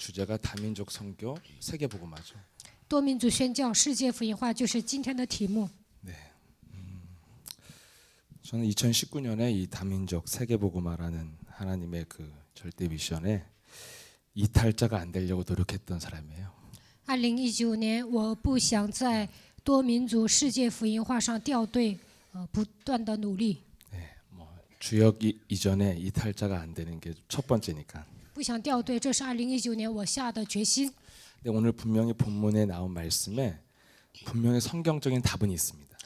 주제가 다민족 선교 세계복음화죠. 多民族宣教世界福音化就是今天的题目。 저는 2019년에 이 다민족 세계복음화라는 하나님의 그 절대 미션에 이탈자가 안 되려고 노력했던 사람이에요. 2019年，我不想在多民族世界福音化上掉队，不断的努力， 주역 이전에 이탈자가 안 되는 게 첫 번째니까. 不想掉队，这是2019年我下的决心。 근데 오늘 분명히 본문에 나온 말씀에 분명히 성경적인 답은 있습니다.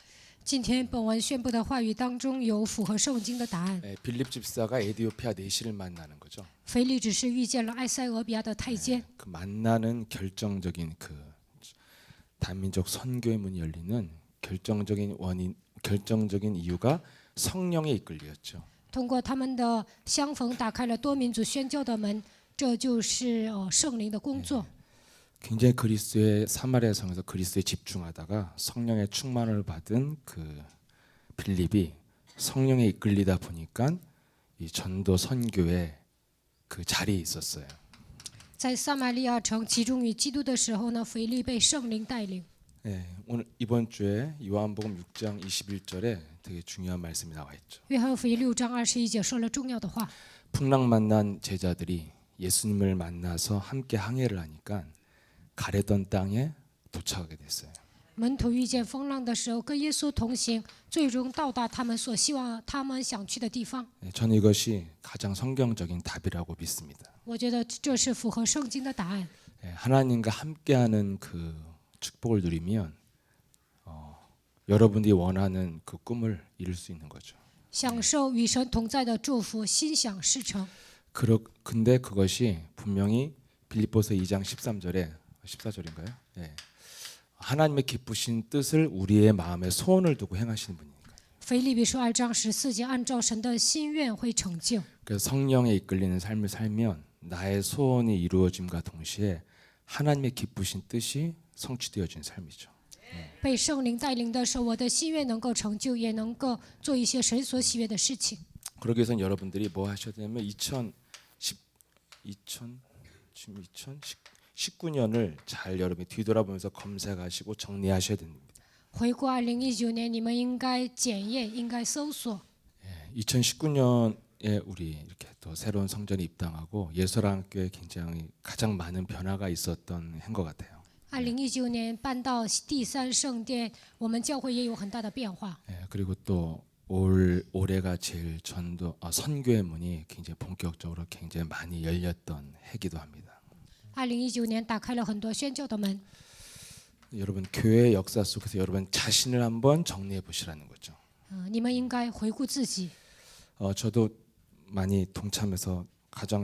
今天本文宣布的话语当中有符合圣经的答案。 빌립 집사가 에디오피아 내시를 만나는 거죠. 腓力只是遇见了埃塞俄比亚的太监， 그 만나는 결정적인 그 다민족 선교의 문이 열리는 결정적인 원인, 결정적인 이유가 성령의 이끌리였죠. 通过他们的相逢，打开了多民族宣教的门，这就是圣灵的工作。 굉장히 그리스도의 사마리아 성에서 그리스도에 집중하다가 성령의 충만을 받은 그 빌립이 성령에 이끌리다 보니까 이 전도 선교의 그 자리에 있었어요. 在撒玛利亚城集中于基督的时候呢，腓力被圣灵带领。 오늘 이번 주에 요한복음 6장 21절에 되게 중요한 말씀이 나와 있죠. 约翰福音6章21节说了重要的话。 풍랑 만난 제자들이 예수님을 만나서 함께 항해를 하니까 가래던 땅에 도착하게 됐어요. 门徒遇见风浪的时候，跟耶稣同行，最终到达他们所希望、他们想去的地方。 저는 이것이 가장 성경적인 답이라고 믿습니다. 我觉得这是符合圣经的答案。 하나님과 함께하는 그 축복을 누리면 여러분이 원하는 그 꿈을 이룰 수 있는 거죠. 享受与神同在的祝福，心想事成。 근데 그것이 분명히 빌립보서 2장 13절에 14절인가요? 하나님의 기쁘신 뜻을 우리의 마음에 소원을 두고 행하시는 분이니까. 腓立比书2章14节，按照神的心愿会成就。 그래서 성령에 이끌리는 삶을 살면 나의 소원이 이루어짐과 동시에 하나님의 기쁘신 뜻이 성취되어진 삶이죠. 被圣灵带领的时候，我的心愿能够成就，也能够做一些神所喜悦的事情。 그러기 위해서는 여러분들이 뭐 하셔야 되냐면 2019년을 잘 여러분이 뒤돌아보면서 검색하시고 정리하셔야 됩니다. 回顾2019年，你们应该检验，应该搜索。 2019년에 우리 이렇게 또 새로운 성전에 입당하고 예술학교에 굉장히 가장 많은 변화가 있었던 해인 것 같아요. 2019年搬到第3圣殿，我们教会也有很大的变化。 그리고 또 올해가 제일 선교의 문이 굉장히 본격적으로 굉장히 많이 열렸던 해기도 합니다. 2019年打开了很多宣教的门。 여러분 교회 역사 속에서 여러분 자신을 한번 정리해 보시라는 거죠. 你们应该回顾自己。 저도 많이 동참해서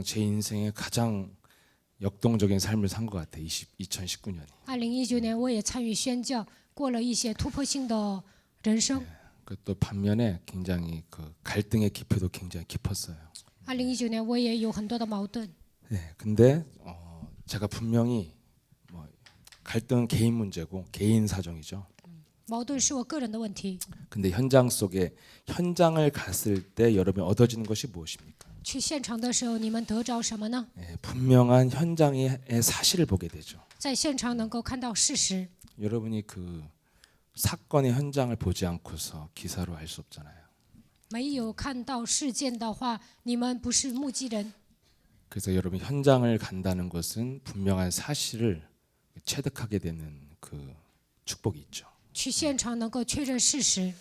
제 인생의 가장 역동적인 삶을 산 것 같아요. 2019년이. 2019年我也参与宣教，过了一些突破性的人生。 또 반면에 굉장히 그 갈등의 깊이도 굉장히 깊었어요. 2019年我也有很多的矛盾。 근데 제가 분명히 갈등은 개인 문제고 개인 사정이죠. 矛盾是我个人的问题。 근데 현장을 갔을 때 여러분이 얻어지는 것이 무엇입니까? 去现场的时候，你们得着什么呢？ 분명한 현장의 사실을 보게 되죠. 在现场能够看到事实。 여러분이 그 사건의 현장을 보지 않고서 기사로 알 수 없잖아요. 没有看到事件的话，你们不是目击人。 그래서 여러분 현장을 간다는 것은 분명한 사실을 체득하게 되는 그 축복이 있죠. 去现场能够确认事实。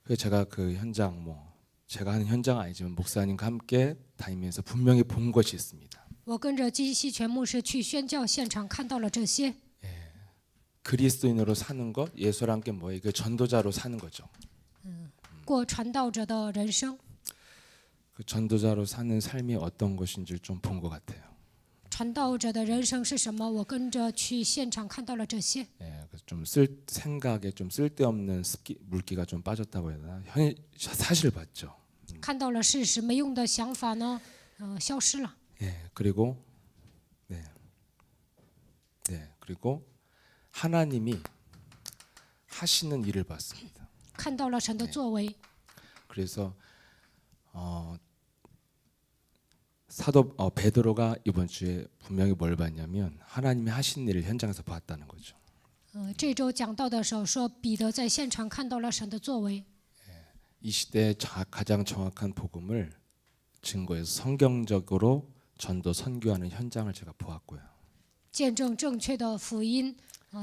그래서 제가 그 현장 제가 하는 현장은 아니지만 목사님과 함께 다니면서 분명히 본 것이 있습니다. 我跟着金希全牧师去宣教现场，看到了这些。 그리스도인으로 사는 것, 예수랑 함께 뭐예요? 그 전도자로 사는 거죠. 过传道者的人生。 그 전도자로 사는 삶이 어떤 것인지 좀 본 것 같아요. 传道者的人生是什么？我跟着去现场看到了这些。 좀 생각에 좀 쓸데없는 물기가 좀 빠졌다고 해야 되나? 사실 봤죠. 看到了事实，没用的想法呢，消失了。 그리고 하나님이 하시는 일을 봤습니다. 看到了神的作为。 그래서 사도 베드로가 이번 주에 분명히 뭘 봤냐면 하나님이 하신 일을 현장에서 봤다는 거죠. 这周讲到的时候说，彼得在现场看到了神的作为。 이 시대에 가장 정확한 복음을 증거해서 성경적으로 전도 선교하는 현장을 제가 보았고요. 见证正确的福音，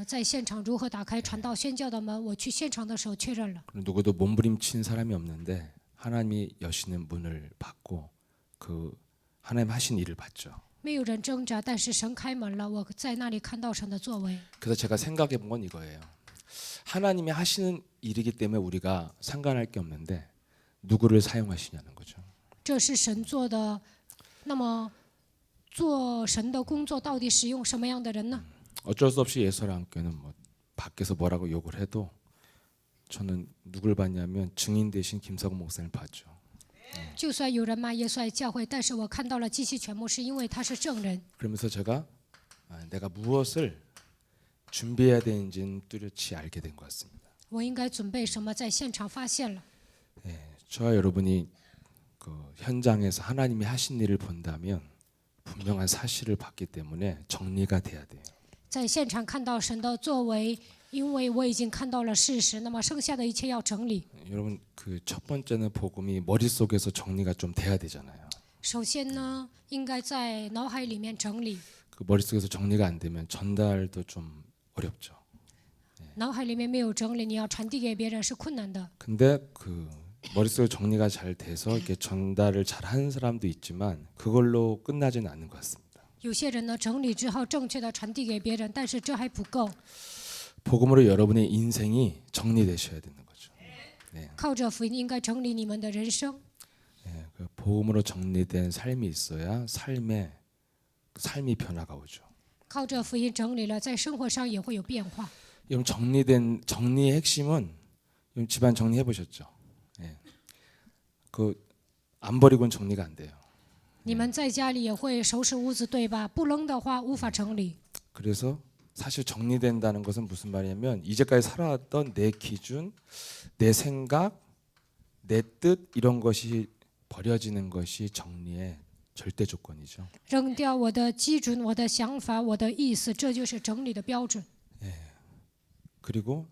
在现场如何打开传道宣教的门，我去现场的时候确认了。 누구도 몸부림친 사람이 없는데 하나님이 여시는 문을 받고 그 하나님 하신 일을 봤죠. 没有人挣扎，但是神开门了，我在那里看到神的作为。 그래서 제가 생각해 본 건 이거예요. 하나님이 하시는 일이기 때문에 우리가 상관할 게 없는데 누구를 사용하시냐는 거죠. 这是神做的，那么做神的工作到底使用什么样的人呢？ 어쩔 수 없이 예설함교는 뭐 밖에서 뭐라고 욕을 해도 저는 누굴 봤냐면 증인 대신 김석은 목사님 봤죠. 就算有人骂耶稣爱教会，但是我看到了基西全牧师，因为他是证人。 그러면서 제가 내가 무엇을 준비해야 되는지는 뚜렷이 알게 된 것 같습니다. 我应该准备什么，在现场发现了。 저와 여러분이 그 현장에서 하나님이 하신 일을 본다면 분명한 사실을 봤기 때문에 정리가 돼야 돼요. 在现场看到神的作为，因为我已经看到了事实，那么剩下的一切要整理。 여러분 그 첫 번째는 복음이 머릿속에서 정리가 좀 돼야 되잖아요. 首先呢，应该在脑海里面整理。 그 머릿속에서 정리가 안 되면 전달도 좀 어렵죠. 脑海里面没有整理，你要传递给别人是困难的。 근데 그 머릿속에 정리가 잘 돼서 이렇게 전달을 잘 하는 사람도 있지만 그걸로 끝나지는 않는 것 같습니다. 有些人呢，整理之后正确的传递给别人，但是这还不够。 복음으로 여러분의 인생이 정리되셔야 되는 거죠. 靠着福音，应该整理你们的人生。 그 복음으로 정리된 삶이 있어야 삶이 변화가 오죠. 靠着福音整理了，在生活上也会有变化。 여러분 정리의 핵심은 여러분 집안 정리해 보셨죠? 그 안 버리고는 정리가 안 돼요. 你们在家里也会收拾屋子，对吧？不扔的话，无法整理。 그래서 사실 정리된다는 것은 무슨 말이냐면 이제까지 살아왔던 내 기준, 내 생각, 내 뜻 이런 것이 버려지는 것이 정리의 절대 조건이죠. 扔掉我的基准、我的想法、我的意思，这就是整理的标准。 그리고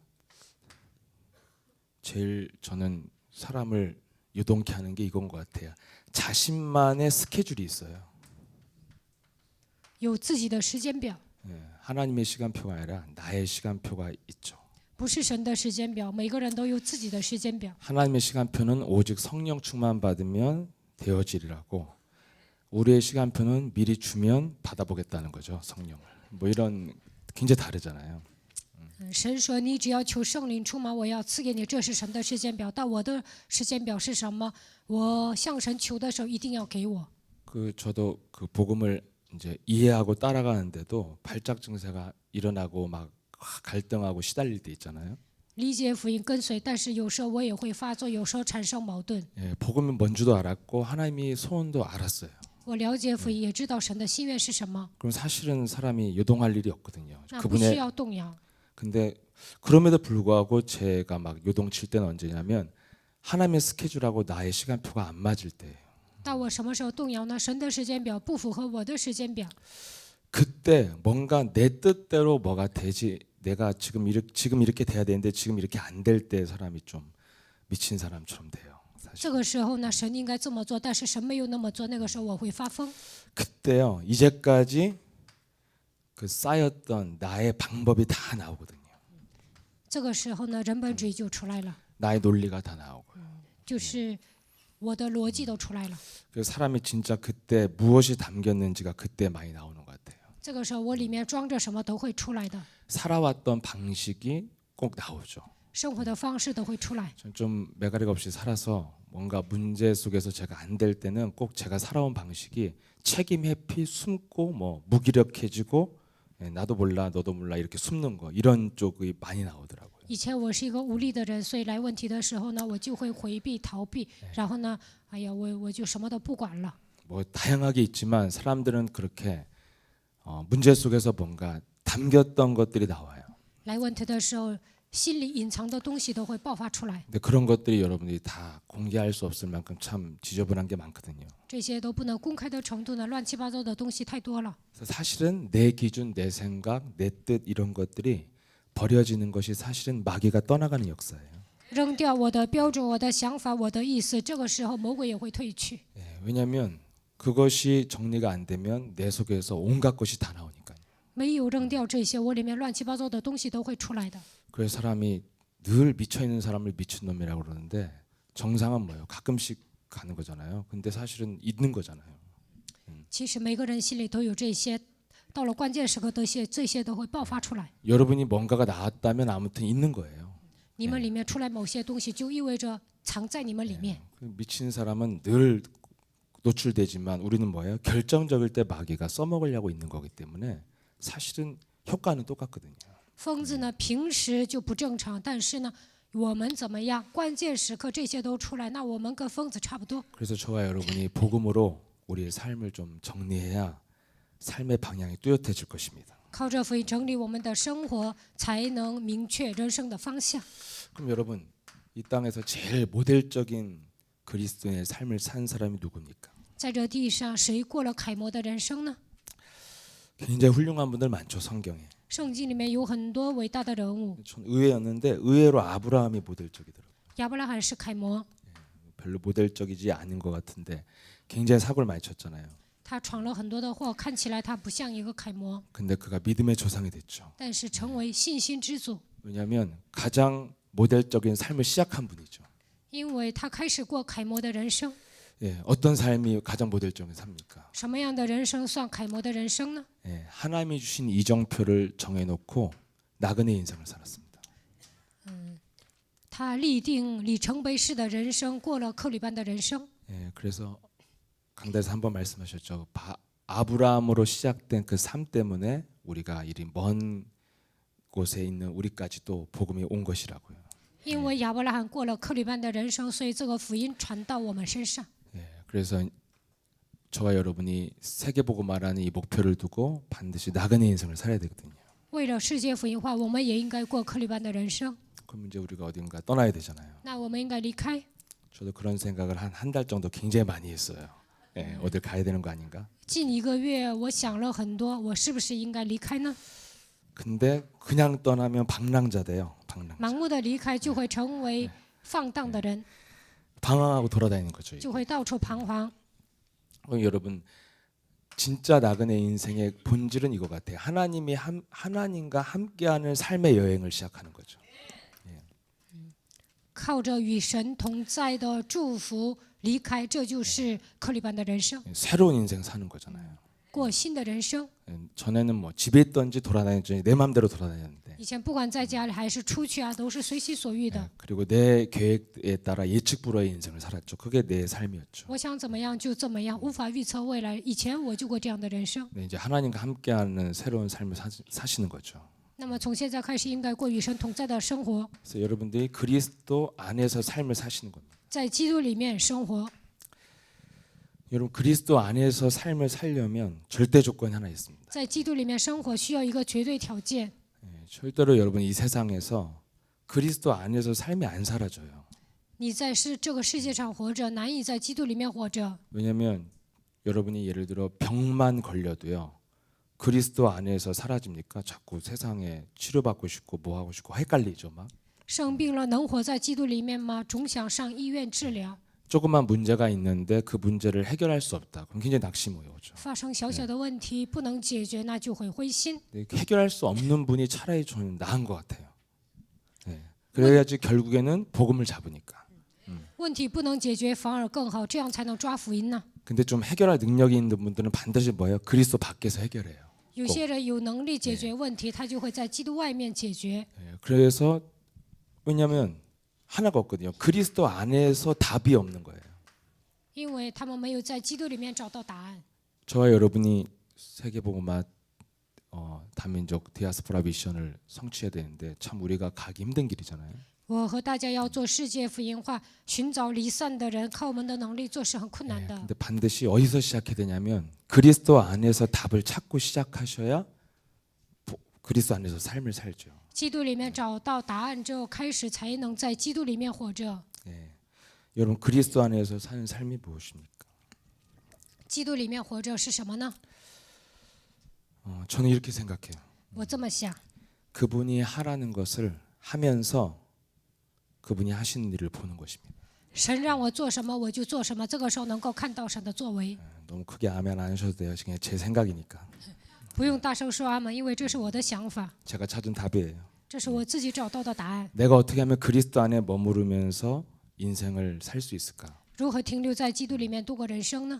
제일 저는 사람을 유동케 하는 게 이건 것 같아요. 자신만의 스케줄이 있어요. 有自己的时间表， 하나님의 시간표가 아니라 나의 시간표가 있죠. 不是神的时间表，每个人都有自己的时间表。 하나님의 시간표는 오직 성령 충만 받으면 되어지리라고 우리의 시간표는 미리 주면 받아보겠다는 거죠. 성령을. 뭐 이런 굉장히 다르잖아요. 神说：“你只要求圣灵充满，我要赐给你。”这是神的时间表。但我的时间表是什么？我向神求的时候，一定要给我。 저도 그 복음을 이제 이해하고 따라가는데도 발작 증세가 일어나고 막 갈등하고 시달릴 때 있잖아요. 理解福音跟随，但是有时候我也会发作，有时候产生矛盾。 복음이 뭔지도 알았고 하나님이 소원도 알았어요. 我了解福音，也知道神的心愿是什么， 그럼 사실은 사람이 요동할 일이 없거든요. 那不需 그분의 要动摇。 근데 그럼에도 불구하고 제가 막 요동칠 때는 언제냐면 하나님의 스케줄하고 나의 시간표가 안 맞을 때예요. 但我什么时候动摇呢？神的时间表不符合我的时间表， 그때 뭔가 내 뜻대로 뭐가 되지 내가 지금 이렇게 돼야 되는데 지금 이렇게 안 될 때 사람이 좀 미친 사람처럼 돼요. 这个时候呢，神应该这么做，但是神没有那么做，那个时候我会发疯。 그때요 이제까지 그 쌓였던 나의 방법이 다 나오거든요. 这个时候呢，人本主义就出来了， 나의 논리가 다 나오고요. 就是我的逻辑都出来了。 그래서 사람이 진짜 그때 무엇이 담겼는지가 그때 많이 나오는 것 같아요. 这个时候我里面装着什么都会出来的， 살아왔던 방식이 꼭 나오죠. 生活的方式都会出来。 전 좀 매가리가 없이 살아서 뭔가 문제 속에서 제가 안 될 때는 꼭 제가 살아온 방식이 책임 회피, 숨고 뭐 무기력해지고 나도 몰라 너도 몰라 이렇게 숨는 거 이런 쪽이 많이 나오더라고요. 以前我是一个无力的人，所以来问题的时候呢，我就会回避、逃避，然后呢，哎呀，我就什么都不管了。 뭐 다양하게 있지만 사람들은 그렇게 문제 속에서 뭔가 담겼던 것들이 나와요. 来问题的时候，心里隐藏的东西都会爆发出来。 근데 그런 것들이 여러분들이 다 공개할 수 없을 만큼 참 지저분한 게 많거든요. 这些都不能公开的程度呢，乱七八糟的东西太多了。 그래서 사실은 내 기준, 내 생각, 내 뜻 이런 것들이 버려지는 것이 사실은 마귀가 떠나가는 역사예요. 扔掉我的标准、我的想法、我的意思，这个时候魔鬼也会退去。 예, 왜냐하면 그것이 정리가 안 되면 내 속에서 온갖 것이 다 나오니까요. 没有扔掉这些，我里面乱七八糟的东西都会出来的。 그래서 사람이 늘 미쳐 있는 사람을 미친 놈이라고 그러는데 정상은 뭐예요? 가끔씩 가는 거잖아요. 근데 사실은 있는 거잖아요. 其实每个人心里都有这些，到了关键时刻，这些都会爆发出来。 여러분이 뭔가가 나왔다면 아무튼 있는 거예요. 你们里面出来某些东西，就意味着藏在你们里面。 그 미친 사람은 늘 노출되지만 우리는 뭐예요? 결정적일 때 마귀가 써먹으려고 있는 거기 때문에 사실은 효과는 똑같거든요. 疯子呢，平时就不正常，但是呢，我们怎么样？关键时刻这些都出来，那我们跟疯子差不多。 그래서 저와 여러분이 복음으로 우리의 삶을 좀 정리해야 삶의 방향이 뚜렷해질 것입니다. 靠着福音整理我们的生活，才能明确人生的方向。 그럼 여러분 이 땅에서 제일 모델적인 그리스도인의 삶을 산 사람이 누굽니까? 在这地上，谁过了楷模的人生呢？ 굉장히 훌륭한 분들 많죠 성경에. 圣经里面有很多伟大的人物， 전 의외였는데 의외로 아브라함이 모델적이더라고요. 亚伯拉罕是楷模， 별로 모델적이지 않은 것 같은데 굉장히 사고를 많이 쳤잖아요. 他闯了很多的祸，看起来他不像一个楷模， 근데 그가 믿음의 조상이 됐죠. 但是成为信心之祖， 왜냐하면 가장 모델적인 삶을 시작한 분이죠. 因为他开始过楷模的人生。 예, 어떤 삶이 가장 모델적인 삶입니까? 什么样的人生算楷模的人生呢？ 예, 하나님이 주신 이정표를 정해놓고 나그네 인생을 살았습니다. 他立定里程碑式的人生，过了克里班的人生。 예, 그래서 강다에서 한번 말씀하셨죠. 아브라함으로 시작된 그 삶 때문에 우리가 이리 먼 곳에 있는 우리까지도 복음이 온 것이라고요. 因为亚伯拉罕过了克里班的人生，所以这个福音传到我们身上。 예, 그래서 저와 여러분이 세계복음화라는 이 목표를 두고 반드시 나그네 인생을 살아야 되거든요. 为了世界福音化，我们也应该过克里班的人生。 그럼 이제 우리가 어딘가 떠나야 되잖아요. 那我们应该离开。 저도 그런 생각을 한 달 정도 굉장히 많이 했어요. 예, 어딜 가야 되는 거 아닌가? 近一个月，我想了很多，我是不是应该离开呢？ 근데 그냥 떠나면 방랑자 돼요. 방랑. 盲目的离开就会成为放荡的人， 방황하고 돌아다니는 거죠. 就会到处彷徨。 여러분 진짜 나그네 인생의 본질은 이거 같아요. 하나님과 함께하는 삶의 여행을 시작하는 거죠. 靠着与神同在的祝福离开，这就是克里班的人生， 새로운 인생 사는 거잖아요. 过新的人生。 전에는 뭐 집에 있던지 돌아다녔든지 내 마음대로 돌아다녔는데 以前不管在家里还是出去啊，都是随心所欲的。 그리고 내 계획에 따라 예측 불허의 인생을 살았죠. 그게 내 삶이었죠. 我想怎么样就怎么样，无法预测未来。以前我就过这样的人生。 근데 이제 하나님과 함께하는 새로운 삶을 사시는 거죠. 那么从现在开始，应该过与神同在的生活， 그래서 여러분들이 그리스도 안에서 삶을 사시는 겁니다. 在基督里面生活。 여러분 그리스도 안에서 삶을 살려면 절대 조건이 하나 있습니다. 在基督里面生活需要一个绝对条件， 절대로 여러분 이 세상에서 그리스도 안에서 삶이 안 사라져요. 你在这个世界上活着，难以在基督里面活着。 왜냐하면 여러분이 예를 들어 병만 걸려도요. 그리스도 안에서 사라집니까? 자꾸 세상에 치료받고 싶고 뭐 하고 싶고 헷갈리죠 막. 生病了能活在基督里面吗？总想上医院治疗。 조그만 문제가 있는데 그 문제를 해결할 수 없다. 그럼 굉장히 낙심이 오죠. 发生小小的问题不能解决，那就会灰心。 해결할 수 없는 분이 차라리 좀 나은 것 같아요. 네. 그래야지 결국에는 복음을 잡으니까. 问题不能解决反而更好，这样才能抓福音呢。 근데 좀 해결할 능력이 있는 분들은 반드시 뭐예요? 그리스도 밖에서 해결해요. 有些人有能力解决问题，他就会在基督外面解决。 그래서 왜냐하면 하나가 없거든요. 그리스도 안에서 답이 없는 거예요. 因为他们没有在基督里面找到答案。 저와 여러분이 세계복음화 다민족 디아스포라 미션을 성취해야 되는데 참 우리가 가기 힘든 길이잖아요. 我和大家要做世界福音化，寻找离散的人，靠我们的能力做是很困难的。 근데 반드시 어디서 시작해야 되냐면 그리스도 안에서 답을 찾고 시작하셔야 그리스도 안에서 삶을 살죠. 基督里面找到答案之后，开始才能在基督里面活着。 예. 여러분 그리스도 안에서 사는 삶이 무엇입니까? 基督里面活着是什么呢？ 저는 이렇게 생각해요. 我这么想， 그분이 하라는 것을 하면서 그분이 하시는 일을 보는 것입니다. 神让我做什么我就做什么，这个时候能够看到神的作为。 너무 크게 아멘 안 하셔도 돼요. 그냥 제 생각이니까. 不用大声说阿门，因为这是我的想法， 제가 찾은 답이에요. 这是我自己找到的答案。 내가 어떻게 하면 그리스도 안에 머무르면서 인생을 살 수 있을까? 如何停留在基督里面度过人生呢？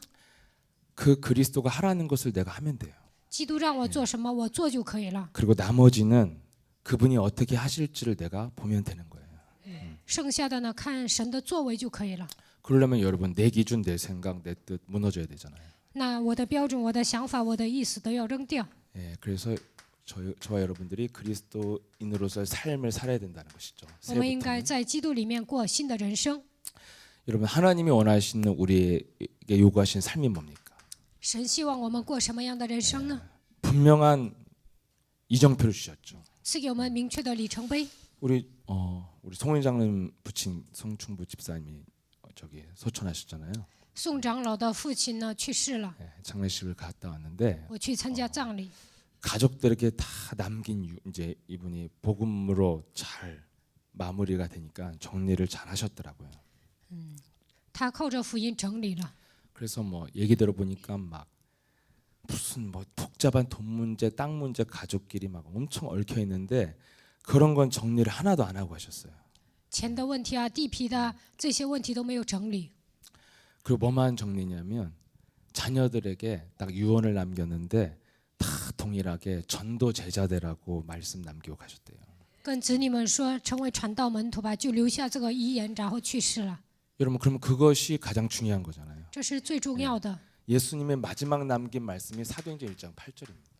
그 그리스도가 하라는 것을 내가 하면 돼요. 基督让我做什么，我做就可以了。 그리고 나머지는 그분이 어떻게 하실지를 내가 보면 되는 거예요. 剩下的呢，看神的作为就可以了。 그러려면 여러분 내 기준, 내 생각, 내 뜻 무너져야 되잖아요. 那我的标准、我的想法、我的意思都要扔掉。 예, 그래서 저와 여러분들이 그리스도인으로서의 삶을 살아야 된다는 것이죠. 我们应该 새해부터는. 在基督里面过新的人生。 여러분 하나님이 원하시는 우리에게 요구하신 삶이 뭡니까? 神希望我们过什么样的人生呢？ 분명한 이정표를 주셨죠. 赐给我们明确的里程碑。 우리 송일 장님 부친 성충부 집사님이 저기 소천하셨잖아요. 宋长老的父亲呢去世了， 예, 장례식을 갔다 왔는데 我去参加葬礼。 가족들에게 다 남긴 이제 이분이 복음으로 잘 마무리가 되니까 정리를 잘 하셨더라고요. 他靠着福音整理了。 그래서 뭐 얘기 들어보니까 막 무슨 뭐 복잡한 돈 문제, 땅 문제 가족끼리 막 엄청 얽혀 있는데 그런 건 정리를 하나도 안 하고 하셨어요. 钱的问题啊，地皮的这些问题都没有整理。 그리고 뭐만 정리냐면 자녀들에게 딱 유언을 남겼는데 다 동일하게 전도 제자되라고 말씀 남기고 가셨대요. 跟子女们说成为传道门徒吧，就留下这个遗言，然后去世了。 여러분 그러면 그것이 가장 중요한 거잖아요. 这是最重要的。 예수님의 마지막 남긴 말씀이 사도행전 1장 8절입니다.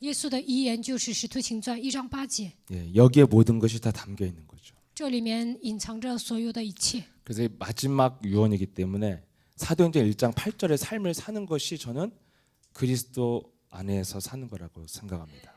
耶稣的遗言就是《使徒行传》1章8节， 예, 여기에 모든 것이 다 담겨 있는 거죠. 这里面隐藏着所有的一切。 그래서 이 마지막 유언이기 때문에 사도행전 1장 8절의 삶을 사는 것이 저는 그리스도 안에서 사는 거라고 생각합니다. 《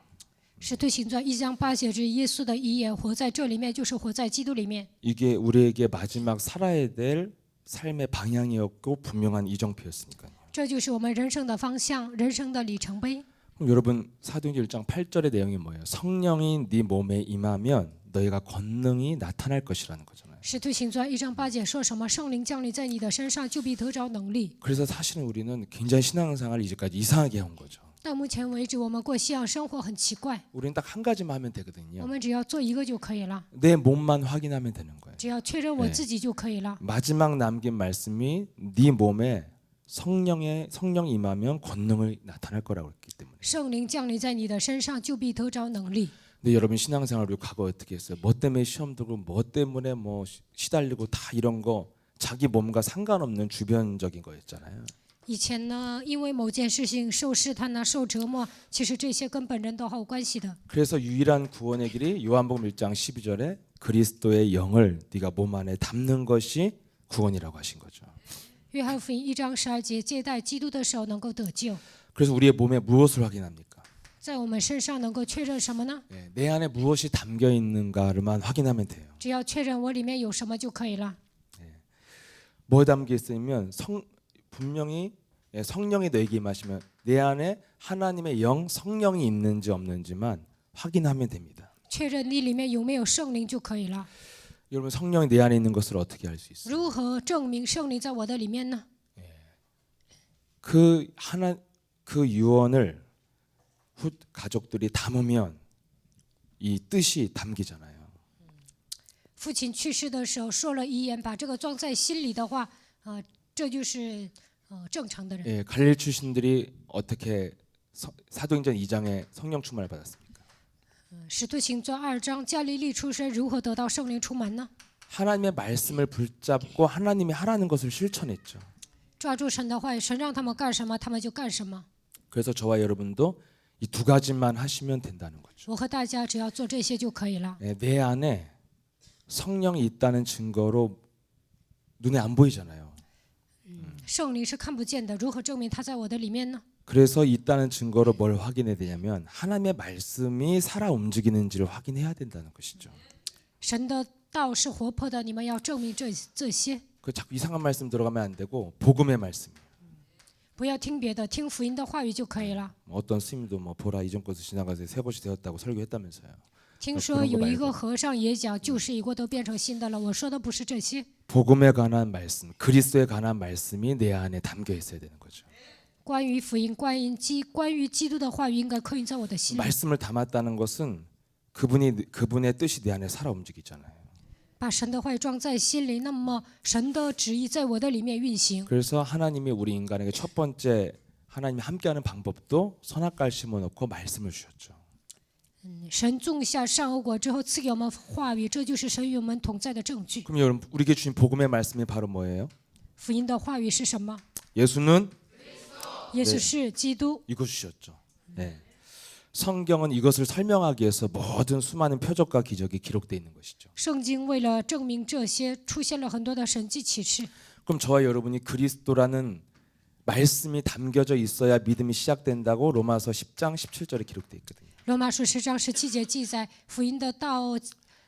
使徒行传》1章8节是耶稣的遗言，活在这里面就是活在基督里面。 이게 우리에게 마지막 살아야 될 삶의 방향이었고 분명한 이정표였으니까요. 这就是我们人生的方向，人生的里程碑。 그럼 여러분 사도행전 1장 8절의 내용이 뭐예요? 성령이 네 몸에 임하면 너희가 권능이 나타날 것이라는 거잖아요. 《使徒行传》1章8节说什么？圣灵降临在你的身上，就必得着能力。 그래서 사실은 우리는 굉장히 신앙생활을 이제까지 이상하게 해온 거죠. 到目前为止，我们过信仰生活很奇怪， 우리는 딱 한 가지만 하면 我 되거든요. 们只要做一个就可以了， 내 몸만 확인하면 되는 거예요. 只要确认我自己就可以了。 마지막 남긴 말씀이 네 몸에 성령이 임하면 권능을 나타날 거라고 했기 때문에. 圣灵降临在你的身上，就必得着能力。 근데 여러분 신앙생활을 과거 어떻게 했어요? 뭐 때문에 시험 들고 뭐 때문에 뭐 시달리고 다 이런 거 자기 몸과 상관없는 주변적인 거였잖아요. 以前呢，因为某件事情受试探呢，受折磨，其实这些跟本人都好有关系的。 그래서 유일한 구원의 길이 요한복음 1장 12절에 그리스도의 영을 네가 몸 안에 담는 것이 구원이라고 하신 거죠. 约翰福音1章12节，接待基督的时候能够得救， 그래서 우리의 몸에 무엇을 확인합니까? 在我们身上能够确认什么呢？ 네, 내 안에 무엇이 담겨 있는가를만 확인하면 돼요. 只要确认我里面有什么就可以了。 뭐 담겨 있으면 분명히 성령이 너에게 임하시면 내 안에 하나님의 영 성령이 있는지 없는지만 확인하면 됩니다. 确认你里面有没有圣灵就可以了。 여러분 성령이 내 안에 있는 것을 어떻게 알 수 있어요? 如何证明圣灵在我的里面呢？ 그 유언을 가족들이 담으면 이 뜻이 담기잖아요. 父亲去世的时候说了遗言，把这个装在心里的话，这就是正常的人。 예, 갈릴 출신들이 어떻게 사도행전 2장에 성령 충만을 받았습니까? 使徒行传2章，加利利出身如何得到圣灵充满呢？ 하나님의 말씀을 붙잡고 하나님이 하라는 것을 실천했죠. 抓住神的话语，神让他们干什么，他们就干什么。 그래서 저와 여러분도 이 두 가지만 하시면 된다는 거죠. 我和大家只要做这些就可以了。 예, 내 안에 성령이 있다는 증거로 눈에 안 보이잖아요. 圣灵是看不见的，如何证明他在我的里面呢？ 그래서 있다는 증거로 뭘 확인해야 되냐면 하나님의 말씀이 살아 움직이는지를 확인해야 된다는 것이죠. 神的道是活泼的，你们要证明这些， 그 자꾸 이상한 말씀 들어가면 안 되고 복음의 말씀. 不要听别的，听福音的话语就可以了。 어떤 스님도 뭐 보라 이전 것을 지나가서 새 것이 되었다고 설교했다면서요. 听说有一个和尚也讲，旧事已过，都变成新的了。我说的不是这些， 복음에 관한 말씀, 그리스도에 관한 말씀이 내 안에 담겨 있어야 되는 거죠. 关于福音，关于基督的话语，应该刻印在我的心里。 말씀을 담았다는 것은 그분의 뜻이 내 안에 살아 움직이잖아요. 把神的话语装在心里，那么神的旨意在我的里面运行。 그래서 하나님이 우리 인간에게 첫 번째 하나님이 함께하는 방법도 선악과를 심어놓고 말씀을 주셨죠. 神种下善恶果之后，赐给我们话语，这就是神与我们同在的证据。 그럼 여러분 우리에게 주신 복음의 말씀이 바로 뭐예요? 福音的话语是什么？ 예수는 耶稣是基督。 이거 주셨죠. 네. 성경은 이것을 설명하기 위해서 모든 수많은 표적과 기적이 기록되어 있는 것이죠. 圣经为了证明这些，出现了很多的神迹启示。 그럼 저와 여러분이 그리스도라는 말씀이 담겨져 있어야 믿음이 시작된다고 로마서 10장 17절에 기록되어 있거든요. 罗马书10章17节记载，福音的道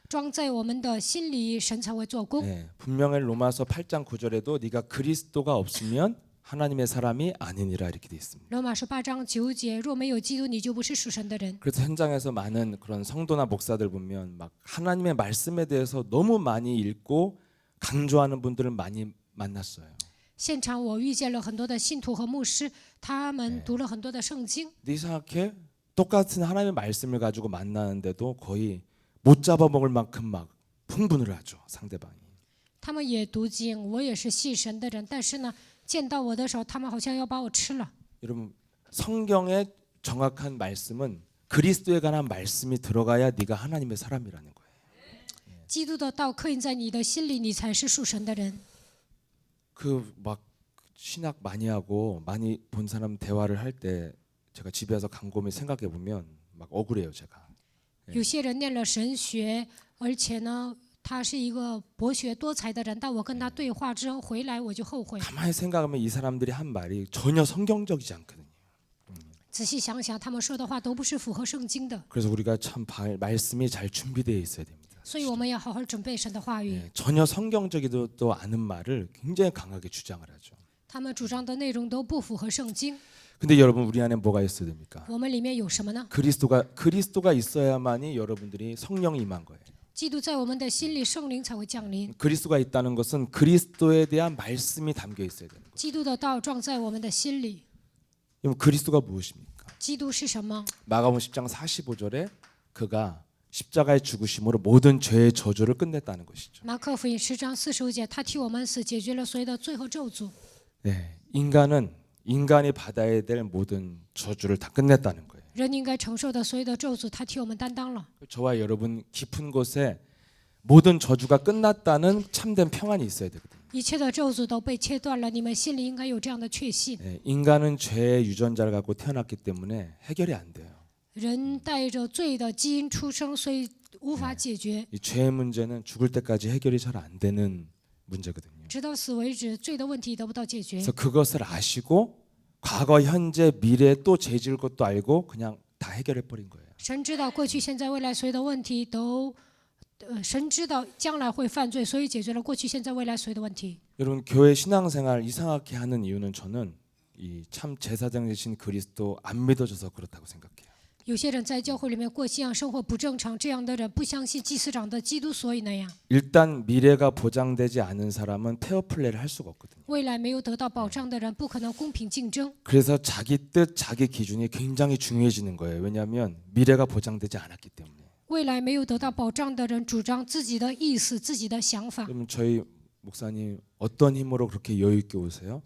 装在我们的心里，神才会做工。 네, 분명히 로마서 8장 9절에도 네가 그리스도가 없으면 하나님의 사람이 아니니라 이렇게 되어 있습니다. 罗马书8章9节，若没有基督，你就不是属神的人。 그래서 현장에서 많은 그런 성도나 목사들 보면 막 하나님의 말씀에 대해서 너무 많이 읽고 강조하는 분들을 많이 만났어요. 现场我遇见了很多的信徒和牧师，他们读了很多的圣经。 근데 이상하게 똑같은 하나님의 말씀을 가지고 만나는데도 거의 못 잡아먹을 만큼 막 흥분을 하죠, 상대방이. 他们也读经，我也是信神的人，但是呢，见到我的时候，他们好像要把我吃了。 여러분 성경의 정확한 말씀은 그리스도에 관한 말씀이 들어가야 네가 하나님의 사람이라는 거예요. 基督的道刻印在你的心里，你才是属神的人。 그 막 신학 많이 하고 많이 본 사람 대화를 할 때 제가 집에 와서 곰곰이 생각해 보면 막 억울해요, 제가. 有些人念了神学，而且呢，他是一个博学多才的人，但我跟他对话之后回来，我就后悔。 가만히 생각하면 이 사람들이 한 말이 전혀 성경적이지 않거든요. 仔细想想，他们说的话都不是符合圣经的， 그래서 우리가 참 말씀이 잘 준비되어 있어야 됩니다. 所以我们要好好准备神的话语。 네, 전혀 성경적이지도 않은 말을 굉장히 강하게 주장을 하죠. 他们主张的内容都不符合圣经。 근데 여러분 우리 안에 뭐가 있어야 됩니까? 我们里面有什么呢？ 그리스도가 있어야만이 여러분들이 성령이 임한 거예요. 基督在我们的心里，圣灵才会降临。 그리스도가 있다는 것은 그리스도에 대한 말씀이 담겨 있어야 되는 거예요. 基督的道装在我们的心里。 그럼 그리스도가 무엇입니까? 基督是什么？ 마가복음 10장 45절에 그가 십자가의 죽으심으로 모든 죄의 저주를 끝냈다는 것이죠. 马可福音10章45节，他替我们死，解决了所有的罪和咒诅。 네, 인간이 받아야 될 모든 저주를 다 끝냈다는 거예요. 人应该承受的所有的咒诅，他替我们担当了。 저와 여러분 깊은 곳에 모든 저주가 끝났다는 참된 평안이 있어야 되거든요. 一切的咒诅都被切断了，你们心里应该有这样的确信。 네, 인간은 죄의 유전자를 갖고 태어났기 때문에 해결이 안 돼요. 人带着罪的基因出生，所以无法解决。 이 죄의 문제는 죽을 때까지 해결이 잘 안 되는 문제거든요. 直到死为止，罪的问题得不到解决。 그래서 그것을 아시고 과거, 현재, 미래 또 죄 지을 것도 알고 그냥 다 해결해 버린 거예요. 神知道过去、现在、未来所有的问题都，神知道将来会犯罪，所以解决了过去、现在、未来所有的问题。 여러분 교회 신앙생활 이상하게 하는 이유는 저는 이 참 제사장 되신 그리스도 안 믿어져서 그렇다고 생각해요. 有些人在教会里面过信仰生活不正常，这样的人不相信祭司长的基督，所以那样。 일단 미래가 보장되지 않은 사람은 페어플레이를 할 수가 없거든요. 未来没有得到保障的人，不可能公平竞争。 그래서 자기 뜻, 자기 기준이 굉장히 중요해지는 거예요. 왜냐하면 미래가 보장되지 않았기 때문에. 未来没有得到保障的人，主张自己的意思、自己的想法。 그러면 저희 목사님 어떤 힘으로 그렇게 여유 있게 오세요?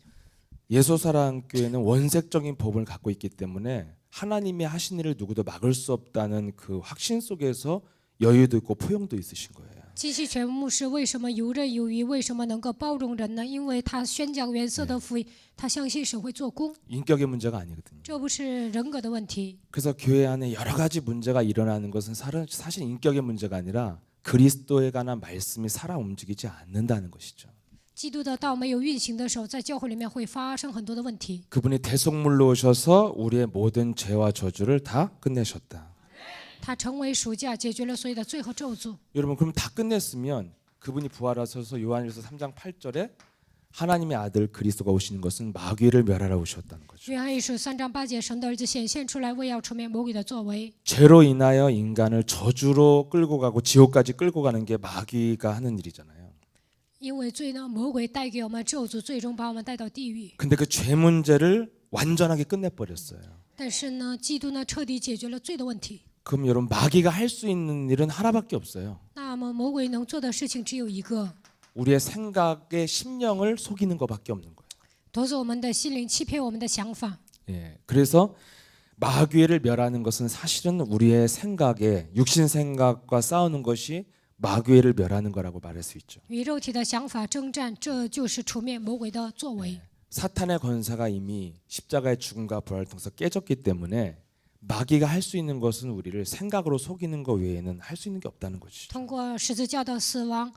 예소사랑교회는 원색적인 법을 갖고 있기 때문에 하나님이 하신 일을 누구도 막을 수 없다는 그 확신 속에서 여유도 있고 포용도 있으신 거예요. 金希全牧师为什么游刃有余？为什么能够包容人呢？因为他宣讲原色的福音，他相信神会做工， 인격의 문제가 아니거든요. 这不是人格的问题。 그래서 교회 안에 여러 가지 문제가 일어나는 것은 사실 인격의 문제가 아니라 그리스도에 관한 말씀이 살아 움직이지 않는다는 것이죠. 基督的道没有运行的时候，在教会里面会发生很多的问题。 그분이 대속물로 오셔서 우리의 모든 죄와 저주를 다 끝내셨다. 他成为赎价，解决了所有的罪和咒诅。 여러분 그럼 다 끝냈으면 그분이 부활하셔서 요한일서 3장 8절에 하나님의 아들 그리스도가 오시는 것은 마귀를 멸하러 오셨다는 거죠. 约翰一书3章8节，神的儿子显现出来，为要除灭魔鬼的作为。 죄로 인하여 인간을 저주로 끌고 가고 지옥까지 끌고 가는 게 마귀가 하는 일이잖아요. 因为罪呢，魔鬼带给我们咒诅，最终把我们带到地狱。 근데 그 죄 문제를 완전하게 끝내버렸어요. 但是呢，基督呢，彻底解决了罪的问题。 그럼 여러분 마귀가 할 수 있는 일은 하나밖에 없어요. 那么魔鬼能做的事情只有一个， 우리의 생각의 심령을 속이는 것밖에 없는 거예요. 夺走我们的心灵，欺骗我们的想法。 예, 그래서 마귀를 멸하는 것은 사실은 우리의 생각에 육신 생각과 싸우는 것이 마귀를 멸하는 거라고 말할 수 있죠. 与肉体的想法征战，这就是除灭魔鬼的作为。 사탄의 권세가 이미 십자가의 죽음과 부활을 통해서 깨졌기 때문에 마귀가 할 수 있는 것은 우리를 생각으로 속이는 것 외에는 할 수 있는 게 없다는 것이죠. 通过十字架的死亡，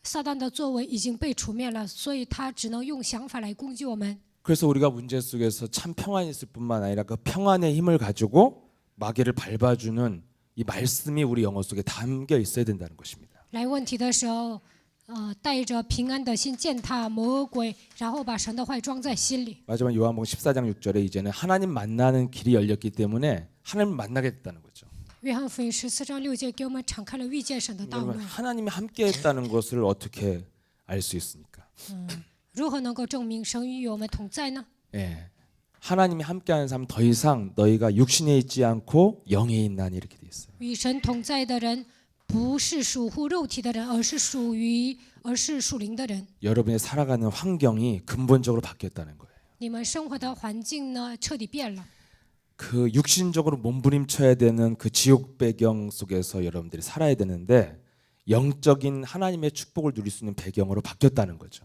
撒旦的作为已经被除灭了，所以他只能用想法来攻击我们。 그래서 우리가 문제 속에서 참 평안이 있을 뿐만 아니라 그 평안의 힘을 가지고 마귀를 밟아주는 이 말씀이 우리 영혼 속에 담겨 있어야 된다는 것입니다. 来问题的时候，带着平安的心践踏魔鬼，然后把神的话装在心里。 마지막 요한복음 14장 6절에 이제는 하나님 만나는 길이 열렸기 때문에 하나님을 만나게 됐다는 거죠. 约翰福音14章6节给我们敞开了遇见神的道路 여러분 。 하나님이 함께했다는 것을 어떻게 알 수 있습니까? 如何能够证明神与我们同在呢？ 예, 하나님이 함께하는 사람 더 이상 너희가 육신에 있지 않고 영에 있나니 이렇게 돼 있어요. 与神同在的人，不是属乎肉体的人，而是属灵的人。 여러분의 살아가는 환경이 근본적으로 바뀌었다는 거예요. 你们生活的环境呢，彻底变了。 그 육신적으로 몸부림쳐야 되는 그 지옥 배경 속에서 여러분들이 살아야 되는데 영적인 하나님의 축복을 누릴 수 있는 배경으로 바뀌었다는 거죠.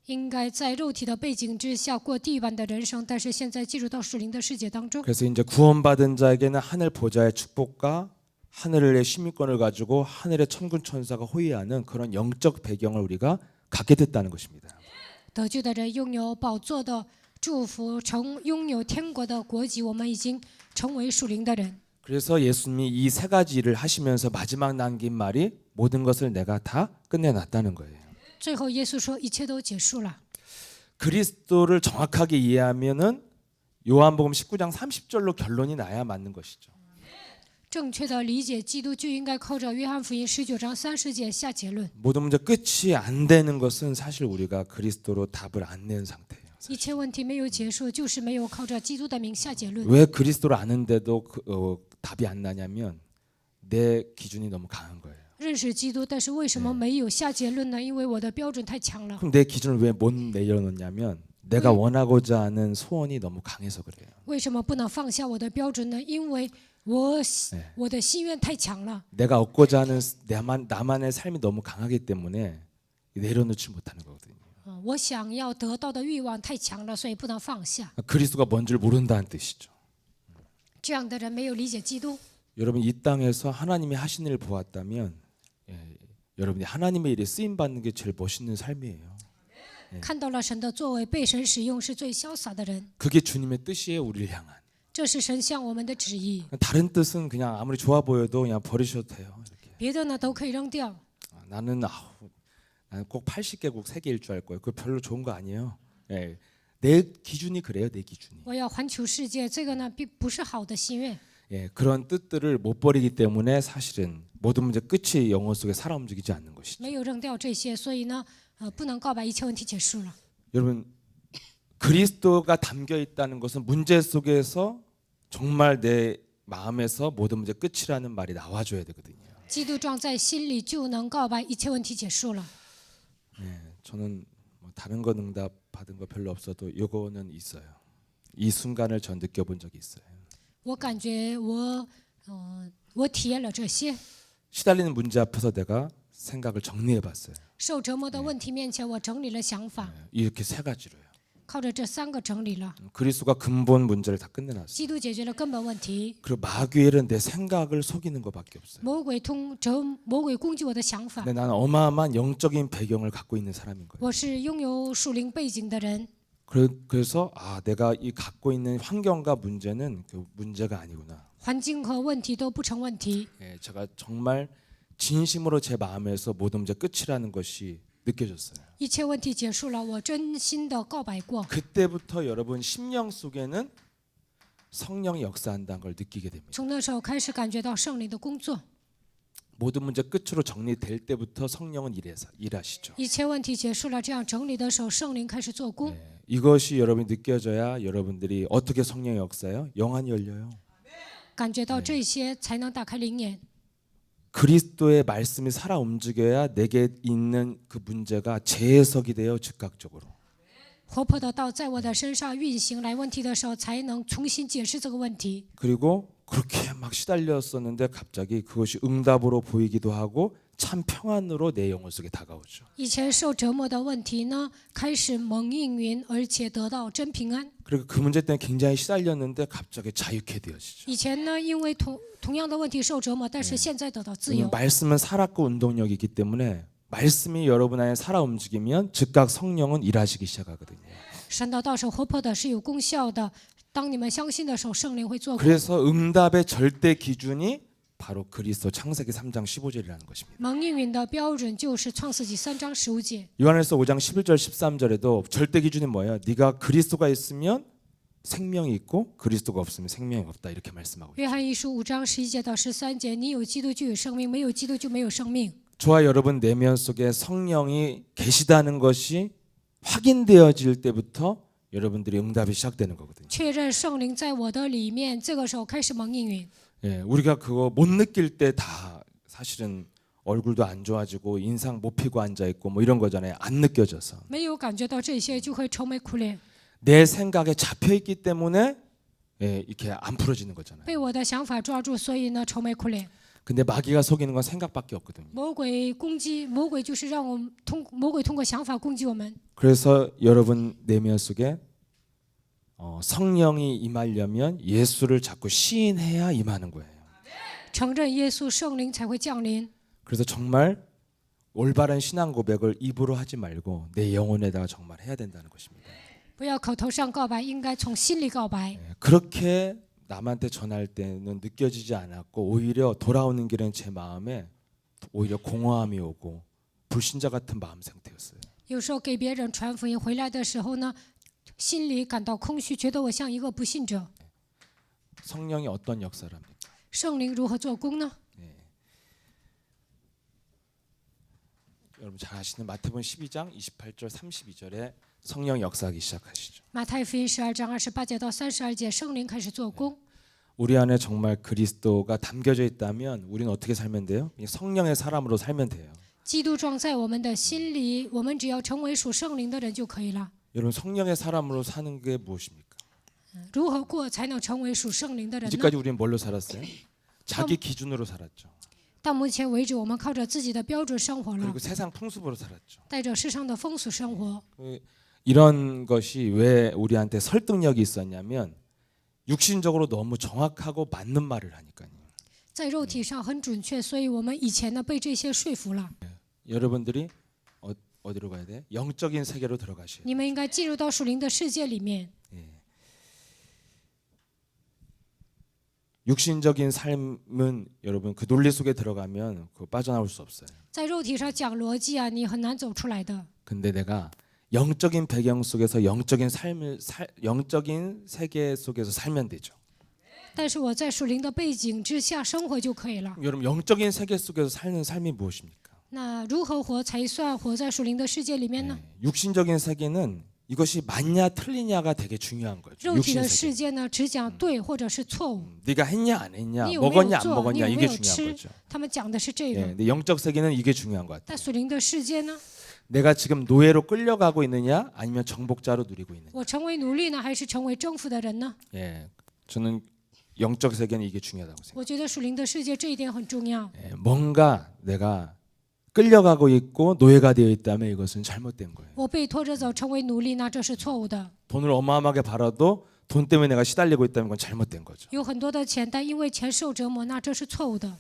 应该在肉体的背景之下过地狱般的人生，但是现在进入到属灵的世界当中。 그래서 이제 구원받은 자에게는 하늘 보좌의 축복과 하늘의 시민권을 가지고 하늘의 천군 천사가 호위하는 그런 영적 배경을 우리가 갖게 됐다는 것입니다. 得救的人拥有宝座的祝福，拥有天国的国籍，我们已经成为属灵的人。 그래서 예수님이 이 세 가지 일을 하시면서 마지막 남긴 말이 모든 것을 내가 다 끝내놨다는 거예요. 最后，耶稣说：“一切都结束了。 그리스도를 정확하게 이해하면은 요한복음 19장 30절로 결론이 나야 맞는 것이죠. ”正确的理解基督，就应该靠着约翰福音19章30节下结论。 모든 문제 끝이 안 되는 것은 사실 우리가 그리스도로 답을 안 낸 상태예요. 一切问题没有结束，就是没有靠着基督的名下结论。 왜 그리스도를 아는데도 답이 안 나냐면 내 기준이 너무 강한 거예요. 认识基督，但是为什么没有下结论呢？因为我的标准太强了。 그럼 내 기준을 왜 못 내려놓냐면 내가 원하고자 하는 소원이 너무 강해서 그래요. 为什么不能放下我的标准呢？因为我的心愿太强了。 내가 얻고자 하는 나만의 삶이 너무 강하기 때문에 내려놓지 못하는 거거든요. 我想要得到的欲望太强了，所以不能放下。 그리스도가 뭔 줄 모른다는 뜻이죠. 这样的人没有理解基督。 여러분 이 땅에서 하나님이 하신 일을 보았다면 여러분이 하나님의 일에 쓰임 받는 게 제일 멋있는 삶이에요. 看到了神的作为，被神使用是最潇洒的人。 그게 주님의 뜻이에요. 우리를 향한. 这是神向我们的旨意， 다른 뜻은 그냥 아무리 좋아 보여도 그냥 버리셔도 돼요. 이렇게. 别的呢都可以扔掉。 나는 꼭 80개국 세계 일주할 거예요. 그거 별로 좋은 거 아니에요. 예. 내 기준이 그래요. 내 기준이. 我要环球世界，这个呢并不是好的心愿。 예, 그런 뜻들을 못 버리기 때문에 사실은 모든 문제 끝이 영혼 속에 살아 움직이지 않는 것이죠. 没有扔掉这些，所以呢，不能告白，一切问题结束了。 여러분 그리스도가 담겨 있다는 것은 문제 속에서 정말 내 마음에서 모든 문제 끝이라는 말이 나와줘야 되거든요. 基督装在心里就能告白，一切问题结束了。 네, 저는 뭐 다른 거 응답 받은 거 별로 없어도 이거는 있어요. 이 순간을 전 느껴본 적이 있어요. 我感觉我体验了这些。 시달리는 문제 앞에서 내가 생각을 정리해봤어요. 受折磨的问题面前，我整理了想法， 이렇게 세 가지로요. 靠着这3个整理了。 그리스도가 근본 문제를 다 끝내놨어요. 基督解决了根本问题， 그리고 마귀엘은 내 생각을 속이는 것밖에 없어요. 魔鬼攻击我的想法。 근데 나는 어마어마한 영적인 배경을 갖고 있는 사람인 거예요. 我是拥有属灵背景的人， 그래서 내가 이 갖고 있는 환경과 문제는 그 문제가 아니구나. 环境和问题都不成问题。 제가 정말 진심으로 제 마음에서 모든 문제 끝이라는 것이 느껴졌어요. 一切问题结束了，我真心的告白过。 그때부터 여러분 심령 속에는 성령이 역사한다는 걸 느끼게 됩니다. 从那时候开始感觉到圣灵的工作， 모든 문제 끝으로 정리될 때부터 성령은 일하시죠. 一切问题结束了，这样整理的时候，圣灵开始做工。 이것이 여러분이 느껴져야 여러분들이 어떻게 성령의 역사요? 영안이 열려요. 感觉到这些才能打开灵眼。 그리스도의 말씀이 살아 움직여야 내게 있는 그 문제가 재해석이 돼요. 즉각적으로. 活泼的道在我的身上运行来问题的时候，才能重新解释这个问题。 그리고 그렇게 막 시달렸었는데 갑자기 그것이 응답으로 보이기도 하고 참 평안으로 내 영혼 속에 다가오죠. 以前受折磨的问题呢，开始蒙应允，而且得到真平安。 그리고 그 문제 때문에 굉장히 시달렸는데 갑자기 자유케 되어지죠. 以前呢，因为同样的问题受折磨，但是现在得到自由。 말씀은 살았고 운동력이 있기 때문에 말씀이 여러분 안에 살아 움직이면 즉각 성령은 일하시기 시작하거든요. 神的道是活泼的，是有功效的。当你们相信的时候，圣灵会做工。 그래서 응답의 절대 기준이 바로 그리스도 창세기 3장 15절이라는 것입니다. 蒙应允的标准就是创世纪3章15节。 요한일서 5장 11절 13절에도 절대 기준이 뭐예요? 네가 그리스도가 있으면 생명이 있고 그리스도가 없으면 생명이 없다 이렇게 말씀하고 있어요. 约翰一书5章11节到13节，你有基督就有生命，没有基督就没有生命。 저와 여러분 내면 속에 성령이 계시다는 것이 확인되어질 때부터 여러분들이 응답이 시작되는 거거든요. 确认圣灵在我的里面，这个时候开始蒙应允。 우리가 그거 못 느낄 때 다 사실은 얼굴도 안 좋아지고 인상 못 피고 앉아 있고 뭐 이런 거잖아요. 안 느껴져서 没有感觉到这些，就会愁眉苦脸， 내 생각에 잡혀 있기 때문에 이렇게 안 풀어지는 거잖아요. 被我的想法抓住，所以呢愁眉苦脸。 근데 마귀가 속이는 건 생각밖에 없거든요. 魔鬼攻击，魔鬼就是让我们魔鬼通过想法攻击我们。 그래서 여러분 내면 속에 성령이 임하려면 예수를 자꾸 시인해야 임하는 거예요. 承认耶稣圣灵才会降临。 그래서 정말 올바른 신앙 고백을 입으로 하지 말고 내 영혼에다가 정말 해야 된다는 것입니다. 不要口头上告白，应该从心里告白。 그렇게 남한테 전할 때는 느껴지지 않았고 오히려 돌아오는 길엔 제 마음에 오히려 공허함이 오고 불신자 같은 마음 상태였어요. 有时候给别人传福音回来的时候呢，心里感到空虚，觉得我像一个不信者。 성령이 어떤 역사를 합니까? 圣灵如何做工呢？ 여러분 잘 아시는 마태복음 12장 28절 32절에 성령 역사하기 시작하시죠. 马太福音12章28节到32节，圣灵开始做工。 우리 안에 정말 그리스도가 담겨져 있다면 우리는 어떻게 살면 돼요? 성령의 사람으로 살면 돼요. 基督装在我们的心里，我们只要成为属圣灵的人就可以了。 여러분 성령의 사람으로 사는 게 무엇입니까? 如何过才能成为属圣灵的人呢？ 이제까지 우리는 뭘로 살았어요? 자기 기준으로 살았죠. 到目前为止，我们靠着自己的标准生活了， 그리고 세상 풍습으로 살았죠. 带着世上的风俗生活。 이런 것이 왜 우리한테 설득력이 있었냐면 육신적으로 너무 정확하고 맞는 말을 하니까요. 在肉体上很准确，所以我们以前呢被这些说服了。 여러분들이 어디로 가야 돼? 영적인 세계로 들어가셔야 돼요. 你们应该进入到属灵的世界里面。 육신적인 삶은 여러분 그 논리 속에 들어가면 그거 빠져나올 수 없어요. 在肉体上讲逻辑啊，你很难走出来的。 근데 내가 영적인 배경 속에서 영적인 세계 속에서 살면 되죠. 但是我在属灵的背景之下生活就可以了。 여러분 영적인 세계 속에서 사는 삶이 무엇입니까? 那如何活才算活在属灵的世界里面呢？ 육신적인 세계는 이것이 맞냐 틀리냐가 되게 중요한 거죠. 肉体的 육신 世 세계. 界呢，只讲对或者是错误。 네가 했냐 안 했냐, 你有没有 먹었냐 안 做？你 먹었냐 有 이게 没有 중요한 吃 거죠. ？他们讲的是这个。 근데 영적 세계는 이게 중요한 것 같아요. 但属灵的世界呢？ 내가 지금 노예로 끌려가고 있느냐 아니면 정복자로 누리고 있느냐. 我成为奴隶呢，还是成为征服的人呢？ 저는 영적 세계는 이게 중요하다고 생각해요. 我觉得属灵的世界这一点很重要。 뭔가 내가 끌려가고 있고 노예가 되어 있다면 이것은 잘못된 거예요. 我被拖着走成为奴隶，那这是错误的。 돈을 어마어마하게 벌어도 돈 때문에 내가 시달리고 있다면 그건 잘못된 거죠. 有很多的钱，但因为钱受折磨，那这是错误的。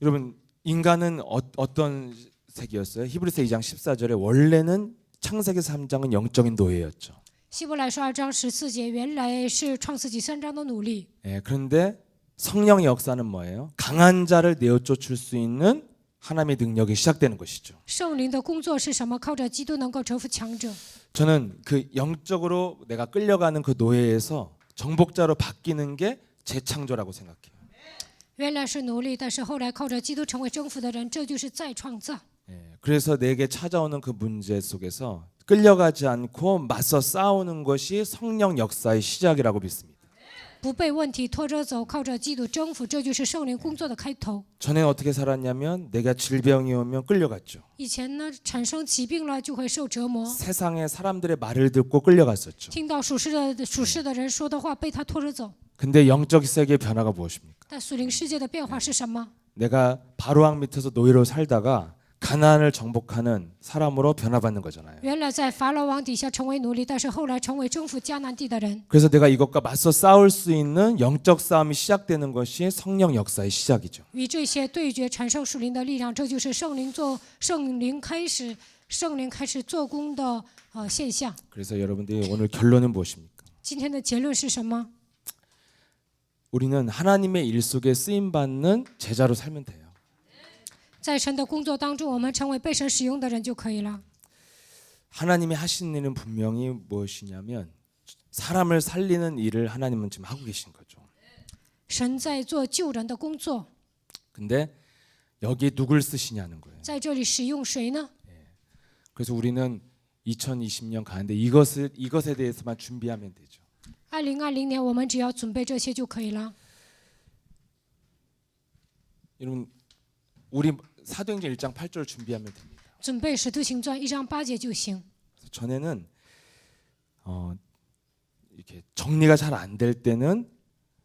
여러분 인간은 어떤 색이었어요? 히브리서 2장 14절에 원래는 창세기 3장은 영적인 노예였죠. 希伯来书2章14节，原来是创世纪3章的奴隶， 예, 그런데 성령의 역사는 뭐예요? 강한 자를 내어 쫓을 수 있는 하나님의 능력이 시작되는 것이죠. 圣灵的工作是什么？靠着基督能够征服强者。 저는 그 영적으로 내가 끌려가는 그 노예에서 정복자로 바뀌는 게 재창조라고 생각해요. 原来是奴隶，但是后来靠着基督成为征服的人，这就是再创造。 예, 그래서 내게 찾아오는 그 문제 속에서 끌려가지 않고 맞서 싸우는 것이 성령 역사의 시작이라고 믿습니다. 不被问题拖着走，靠着基督征服，这就是圣灵工作的开头。 전에 어떻게 살았냐면 내가 질병이 오면 끌려갔죠. 以前呢，产生疾病了就会受折磨， 세상의 사람들의 말을 듣고 끌려갔었죠. 听到属世的人说的话，被他拖着走。 근데 영적 세계의 변화가 무엇입니까? 但属灵世界的变化是什么？ 내가 바로왕 밑에서 노예로 살다가 가나안을 정복하는 사람으로 변화받는 거잖아요. 原来在法老王底下成为奴隶，但是后来成为征服迦南地的人。 그래서 내가 이것과 맞서 싸울 수 있는 영적 싸움이 시작되는 것이 성령 역사의 시작이죠. 与这些对决产生属灵的力量，这就是圣灵开始做工的现象。 그래서 여러분들이 오늘 결론은 무엇입니까? 今天的结论是什么？ 우리는 하나님의 일 속에 쓰임 받는 제자로 살면 돼요. 在神的工作当中，我们成为被神使用的人就可以了。 하나님이 하시는 일은 분명히 무엇이냐면 사람을 살리는 일을 하나님은 지금 하고 계신 거죠. 神在做救人的工作， 근데 여기 누굴 쓰시냐는 거예요. 在这里使用谁呢？ 그래서 우리는 2020년 가는데 이것에 대해서만 준비하면 되죠. 2020年，我们只要准备这些就可以了。 여러분 우리 사도행전 1장 8절 준비하면 됩니다. 准备《使徒行传》1章8节就行。 전에는 이렇게 정리가 잘 안 될 때는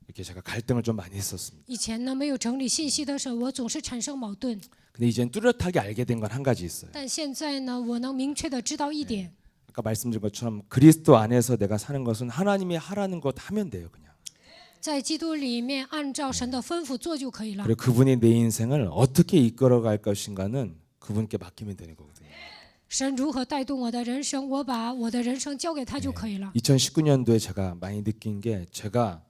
이렇게 제가 갈등을 좀 많이 했었습니다. 以前呢，没有整理信息的时候，我总是产生矛盾。 근데 이젠 뚜렷하게 알게 된 건 한 가지 있어요. 但现在呢，我能明确的知道一点， 아까 말씀드린 것처럼 그리스도 안에서 내가 사는 것은 하나님이 하라는 것 하면 돼요, 그냥. 在基督里面按照神的吩咐做就可以了。 그리고 그분이 내 인생을 어떻게 이끌어갈 것인가는 그분께 맡기면 되는 거거든요. 神如何带动我的人生，我把我的人生交给他就可以了。 2019년도에 제가 많이 느낀 게 제가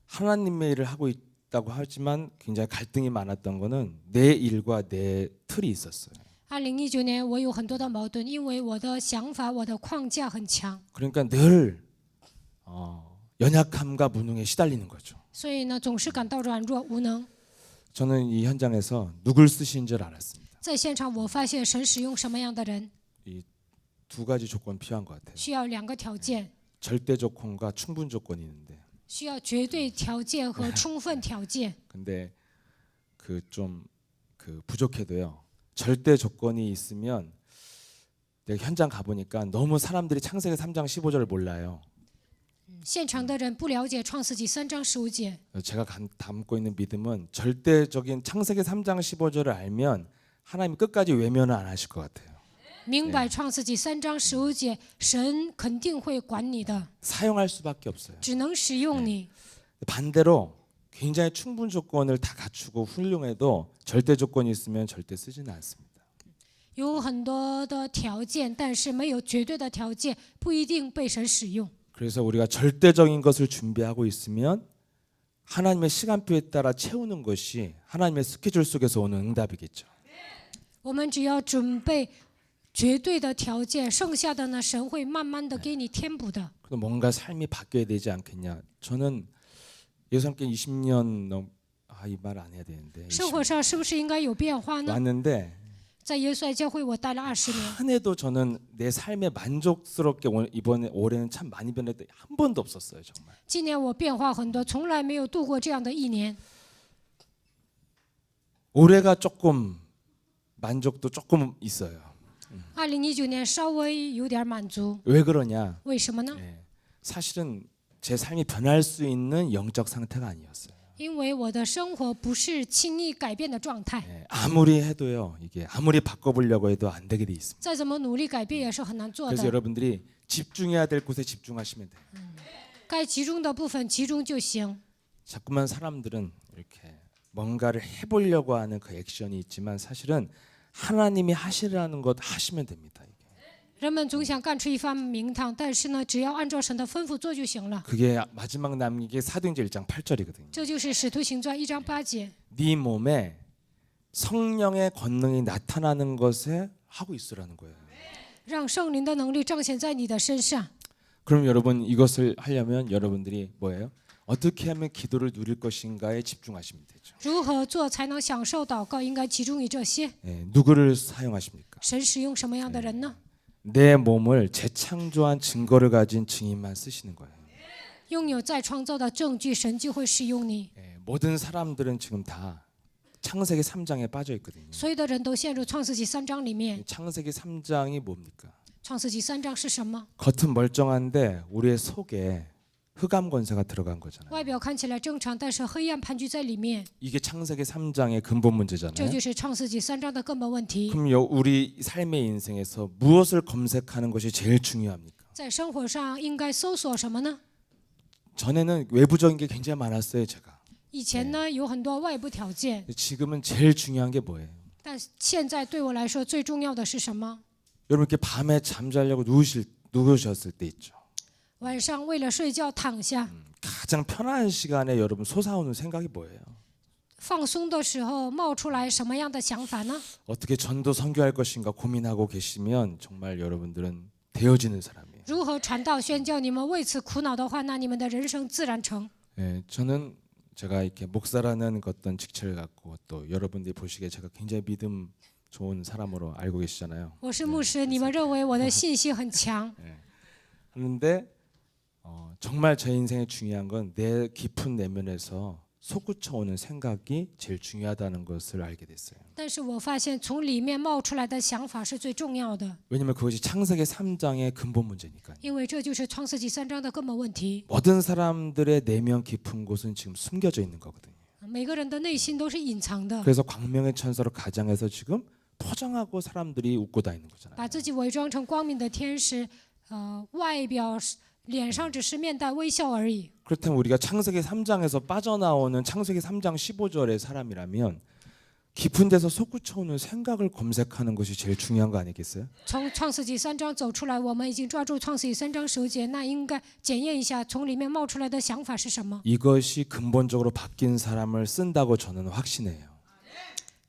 하나님의 일을 하고 있다고 하지만 굉장히 갈등이 많았던 거는 내 일과 내 틀이 있었어요. 2019年，我有很多的矛盾，因为我的想法、我的框架很强， 그러니까 늘 연약함과 무능에 시달리는 거죠. 所以呢，总是感到软弱无能。 저는 이 현장에서 누굴 쓰신 줄 알았습니다. 在现场，我发现神使用什么样的人， 이 두 가지 조건 필요한 것 같아요. 需要2个条件， 절대 조건과 충분 조건이 있는데, 需要绝对条件和充分条件。 근데 그 좀 그 부족해도요. 절대 조건이 있으면 내가 현장 가 보니까 너무 사람들이 창세기 3장 15절을 몰라요. 现场的人不了解创世纪3章15节， 제가 담고 있는 믿음은 절대적인 창세기 3장 15절을 알면 하나님 끝까지 외면을 안 하실 것 같아요. 明白创世纪3章15节，神肯定会管你的， 사용할 수밖에 없어요. 只能使用你。 반대로 굉장히 충분 조건을 다 갖추고 훌륭해도 절대 조건이 있으면 절대 쓰지는 않습니다. 有很多的条件，但是没有绝对的条件，不一定被神使用。 그래서 우리가 절대적인 것을 준비하고 있으면 하나님의 시간표에 따라 채우는 것이 하나님의 스케줄 속에서 오는 응답이겠죠. 我们只要准备绝对的条件，剩下的呢，神会慢慢的给你填补的。 그럼 뭔가 삶이 바뀌어야 되지 않겠냐? 저는 예수 함께 20년 이 말 안 해야 되는데 生活上是不是应该有变化呢？ 왔는데 在耶稣爱教会，我待了20年， 한 해도 저는 내 삶에 만족스럽게 이번에 올해는 참 많이 변했다 한 번도 없었어요, 정말. 今年我变化很多，从来没有度过这样的一年。 올해가 조금 만족도 조금 있어요. 2019年稍微有点满足， 왜 그러냐? 为什么呢？ 사실은 제 삶이 변할 수 있는 영적 상태가 아니었어요. 因为我的生活不是轻易改变的状态， 예, 아무리 해도요. 이게 아무리 바꿔보려고 해도 안 되게 돼 있습니다. 再怎么努力改变也是很难做 그래서 的。 여러분들이 집중해야 될 곳에 집중하시면 돼요. 该集中的部分集中就行。 자꾸만 사람들은 이렇게 뭔가를 해보려고 하는 그 액션이 있지만 사실은 하나님이 하시라는 것 하시면 됩니다. 이게. 人们总想干出一番名堂，但是呢，只要按照神的吩咐做就行了。 그게 마지막 남긴 게 사도행전 1장 8절이거든요. 这就是使徒行传1章8节。 네 몸에 성령의 권능이 나타나는 것에 하고 있으라는 거예요. 让圣灵的能力彰显在你的身上。 그럼 여러분 이것을 하려면 여러분들이 뭐예요? 어떻게 하면 기도를 누릴 것인가에 집중하시면 되죠. 如何做才能享受祷告？应该集中于这些。 예, 누구를 사용하십니까? 神使用什么样的人呢？ 내 몸을 재창조한 증거를 가진 증인만 쓰시는 거예요. 拥有再创造的证据，神就会使用你。 예, 모든 사람들은 지금 다 창세기 3장에 빠져 있거든요. 所有的人都陷入创世纪3章里面。 창세기 3장이 뭡니까? 创世纪3章是什么？ 겉은 멀쩡한데 우리의 속에 흑암 권세가 들어간 거잖아요. 外表看起来正常，但是黑暗盘踞在里面， 이게 창세기 3장의 근본 这 문제잖아요. 就是创世纪3章的根本问题。 그럼 우리 삶의 인생에서 무엇을 검색하는 것이 제일 중요합니까? 在生活上应该搜索什么呢？ 전에는 외부적인 게 굉장히 많았어요, 제가. 以前呢有很多外部条件， 지금은 제일 중요한 게 뭐예요? 但现在对我来说最重要的是什么？ 여러분 이렇게 밤에 잠자려고 누우셨을 때 있죠. 晚上为了睡觉躺下， 가장 편안한 시간에 여러분 솟아오는 생각이 뭐예요? 放松的时候冒出来什么样的想法呢？ 어떻게 전도 선교할 것인가 고민하고 계시면 정말 여러분들은 되어지는 사람이에요. 如何传道宣教？你们为此苦恼的话，那你们的人生自然成。 예, 저는 제가 이렇게 목사라는 어떤 직책을 갖고 또 여러분들이 보시기에 제가 굉장히 믿음 좋은 사람으로 알고 계시잖아요. 我是牧师，你们认为我的信心很强， 그런데 정말 제 인생에 중요한 건 내 깊은 내면에서 솟구쳐오는 생각이 제일 중요하다는 것을 알게 됐어요. 但是我发现从里面冒出来的想法是最重要的， 왜냐하면 그것이 창세기 3장의 근본 문제니까요. 因为这就是创世纪3章的根本问题。 모든 사람들의 내면 깊은 곳은 지금 숨겨져 있는 거거든요. 每个人的内心都是隐藏的， 그래서 광명의 천사로 가장해서 지금 포장하고 사람들이 웃고 다니는 거잖아요. 把自己伪装成光明的天使，外表脸上只是面带微笑而已。 그렇다면 우리가 창세기 3장에서 빠져나오는 창세기 3장 15절의 사람이라면 깊은 데서 솟구쳐오는 생각을 검색하는 것이 제일 중요한 거 아니겠어요? 从创世纪3章走出来，我们已经抓住创世纪3章9节，那应该检验一下从里面冒出来的想法是什么。 이것이 근본적으로 바뀐 사람을 쓴다고 저는 확신해요.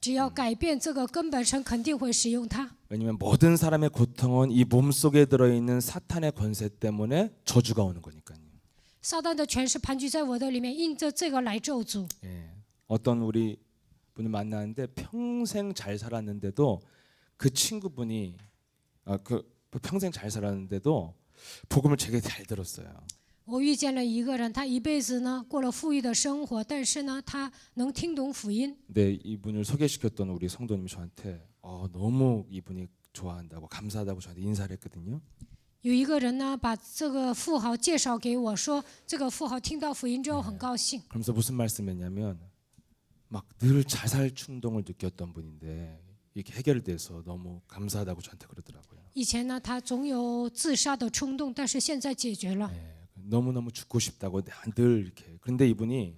只要改变这个根本，神肯定会使用它。 왜냐하면 모든 사람의 고통은 이 몸속에 들어있는 사탄의 권세 때문에 저주가 오는 거니까요. 撒旦的权势盘踞在我的里面，因着这个来咒诅。 예, 어떤 우리 분을 만나는데 평생 잘 살았는데도 그 친구분이 평생 잘 살았는데도 복음을 되게 잘 들었어요. 我遇见了一个人，他一辈子呢过了富裕的生活，但是呢他能听懂福音。 근데 이분을 소개시켰던 우리 성도님이 저한테 너무 이분이 좋아한다고 감사하다고 저한테 인사를 했거든요. 有一个人呢把这个富豪介绍给我说，这个富豪听到福音之后很高兴。 그러면서 무슨 말씀했냐면 막 늘 자살 충동을 느꼈던 분인데 이렇게 해결돼서 너무 감사하다고 저한테 그러더라고요. 以前呢他总有自杀的冲动，但是现在解决了。 너무너무 죽고 싶다고 늘 이렇게. 그런데 이분이